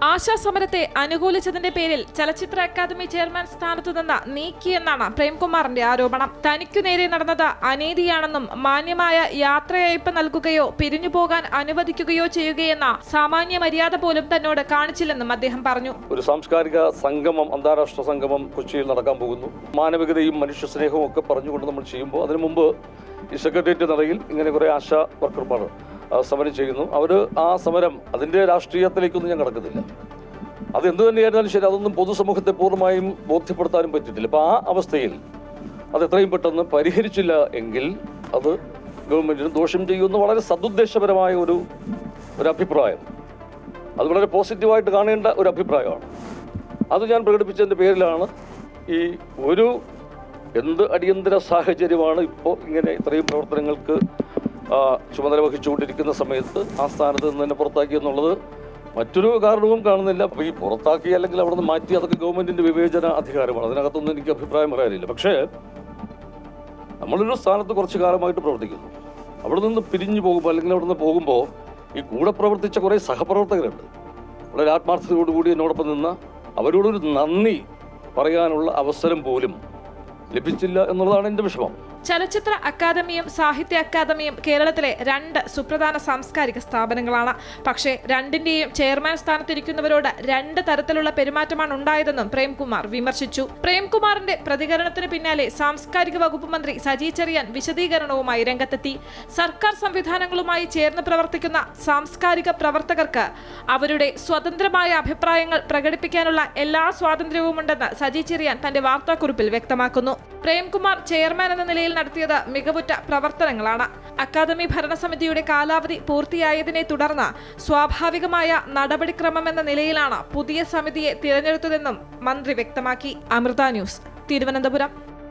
S3: ആശാസമരത്തെ അനുകൂലിച്ചതിന്റെ പേരിൽ ചലച്ചിത്ര അക്കാദമി ചെയർമാൻ സ്ഥാനത്തു നിന്ന് നീക്കിയെന്നാണ് പ്രേംകുമാറിന്റെ ആരോപണം. തനിക്കു നേരെ നടന്നത് അനീതിയാണെന്നും മാന്യമായ യാത്രയയപ്പ് നൽകുകയോ പിരിഞ്ഞുപോകാൻ അനുവദിക്കുകയോ ചെയ്യുകയെന്ന സാമാന്യ മര്യാദ പോലും തന്നോട് കാണിച്ചില്ലെന്നും അദ്ദേഹം പറഞ്ഞു.
S20: ഒരു സാംസ്കാരിക സംഗമം, അന്താരാഷ്ട്ര സംഗമം കൊച്ചിയിൽ നടക്കാൻ പോകുന്നു. മാനവികതയും മനുഷ്യസ്നേഹവും ഒക്കെ പറഞ്ഞുകൊണ്ട് നമ്മൾ ചെയ്യുമ്പോൾ അതിനു മുമ്പ് ഈ സെക്രട്ടേറിയറ്റ് നടയിൽ ഇങ്ങനെ കുറേ ആശാ വർക്കർമാർ സമരം ചെയ്യുന്നു. അവർ ആ സമരം അതിൻ്റെ രാഷ്ട്രീയത്തിലേക്കൊന്നും ഞാൻ കിടക്കുന്നില്ല. അത് എന്തു തന്നെയായിരുന്നാലും ശരി, അതൊന്നും പൊതുസമൂഹത്തെ പൂർണ്ണമായും ബോധ്യപ്പെടുത്താനും പറ്റിയിട്ടില്ല. അപ്പോൾ ആ അവസ്ഥയിൽ അത് എത്രയും പെട്ടെന്ന് പരിഹരിച്ചില്ല എങ്കിൽ അത് ഗവൺമെൻറ്റിന് ദോഷം ചെയ്യുമെന്ന് വളരെ സദുദ്ദേശപരമായ ഒരു അഭിപ്രായം, അത് വളരെ പോസിറ്റീവായിട്ട് കാണേണ്ട ഒരു അഭിപ്രായമാണ്. അത് ഞാൻ പ്രകടിപ്പിച്ചതിൻ്റെ പേരിലാണ് ഈ എന്ത് അടിയന്തര സാഹചര്യമാണ് ഇപ്പോൾ ഇങ്ങനെ ഇത്രയും പ്രവർത്തനങ്ങൾക്ക് ചുമതല വഹിച്ചുകൊണ്ടിരിക്കുന്ന സമയത്ത് ആ സ്ഥാനത്ത് നിന്ന് തന്നെ പുറത്താക്കി എന്നുള്ളത് മറ്റൊരു കാരണവും കാണുന്നില്ല. അപ്പോൾ ഈ പുറത്താക്കി അല്ലെങ്കിൽ അവിടെ നിന്ന് മാറ്റി, അതൊക്കെ ഗവൺമെൻറ്റിൻ്റെ വിവേചന അധികാരമാണ്. അതിനകത്തൊന്നും എനിക്ക് അഭിപ്രായം പറയാനില്ല. പക്ഷേ നമ്മളൊരു സ്ഥാനത്ത് കുറച്ച് കാലമായിട്ട് പ്രവർത്തിക്കുന്നു. അവിടെ നിന്ന് പിരിഞ്ഞു പോകുമ്പോൾ അല്ലെങ്കിൽ അവിടെ നിന്ന് പോകുമ്പോൾ ഈ കൂടെ പ്രവർത്തിച്ച കുറേ സഹപ്രവർത്തകരുണ്ട്. വളരെ ആത്മാർത്ഥതയോടുകൂടി എന്നോടൊപ്പം നിന്ന് അവരോടൊരു നന്ദി പറയാനുള്ള അവസരം പോലും ലഭിച്ചില്ല എന്നുള്ളതാണ് എൻ്റെ വിഷമം.
S3: ചലച്ചിത്ര അക്കാദമിയും സാഹിത്യ അക്കാദമിയും കേരളത്തിലെ 2 സുപ്രധാന സാംസ്കാരിക സ്ഥാപനങ്ങളാണ്. പക്ഷേ രണ്ടിന്റെയും ചെയർമാൻ സ്ഥാനത്തിരിക്കുന്നവരോട് 2 തരത്തിലുള്ള പെരുമാറ്റമാണ് ഉണ്ടായതെന്നും പ്രേംകുമാർ വിമർശിച്ചു. പ്രേംകുമാറിന്റെ പ്രതികരണത്തിന് പിന്നാലെ സാംസ്കാരിക വകുപ്പ് മന്ത്രി സജി ചെറിയാൻ വിശദീകരണവുമായി രംഗത്തെത്തി. സർക്കാർ സംവിധാനങ്ങളുമായി ചേർന്ന് പ്രവർത്തിക്കുന്ന സാംസ്കാരിക പ്രവർത്തകർക്ക് അവരുടെ സ്വതന്ത്രമായ അഭിപ്രായങ്ങൾ പ്രകടിപ്പിക്കാനുള്ള എല്ലാ സ്വാതന്ത്ര്യവുമുണ്ടെന്ന് സജി ചെറിയാൻ തന്റെ വാർത്താക്കുറിപ്പിൽ വ്യക്തമാക്കുന്നു. പ്രേംകുമാർ ചെയർമാൻ എന്ന നിലയിൽ നടത്തിയത് മികവുറ്റ പ്രവർത്തനങ്ങളാണ്. അക്കാദമി ഭരണസമിതിയുടെ കാലാവധി പൂർത്തിയായതിനെ തുടർന്ന് സ്വാഭാവികമായ നടപടിക്രമമെന്ന നിലയിലാണ് പുതിയ സമിതിയെ തിരഞ്ഞെടുത്തതെന്നും മന്ത്രി വ്യക്തമാക്കി. അമൃത ന്യൂസ്, തിരുവനന്തപുരം.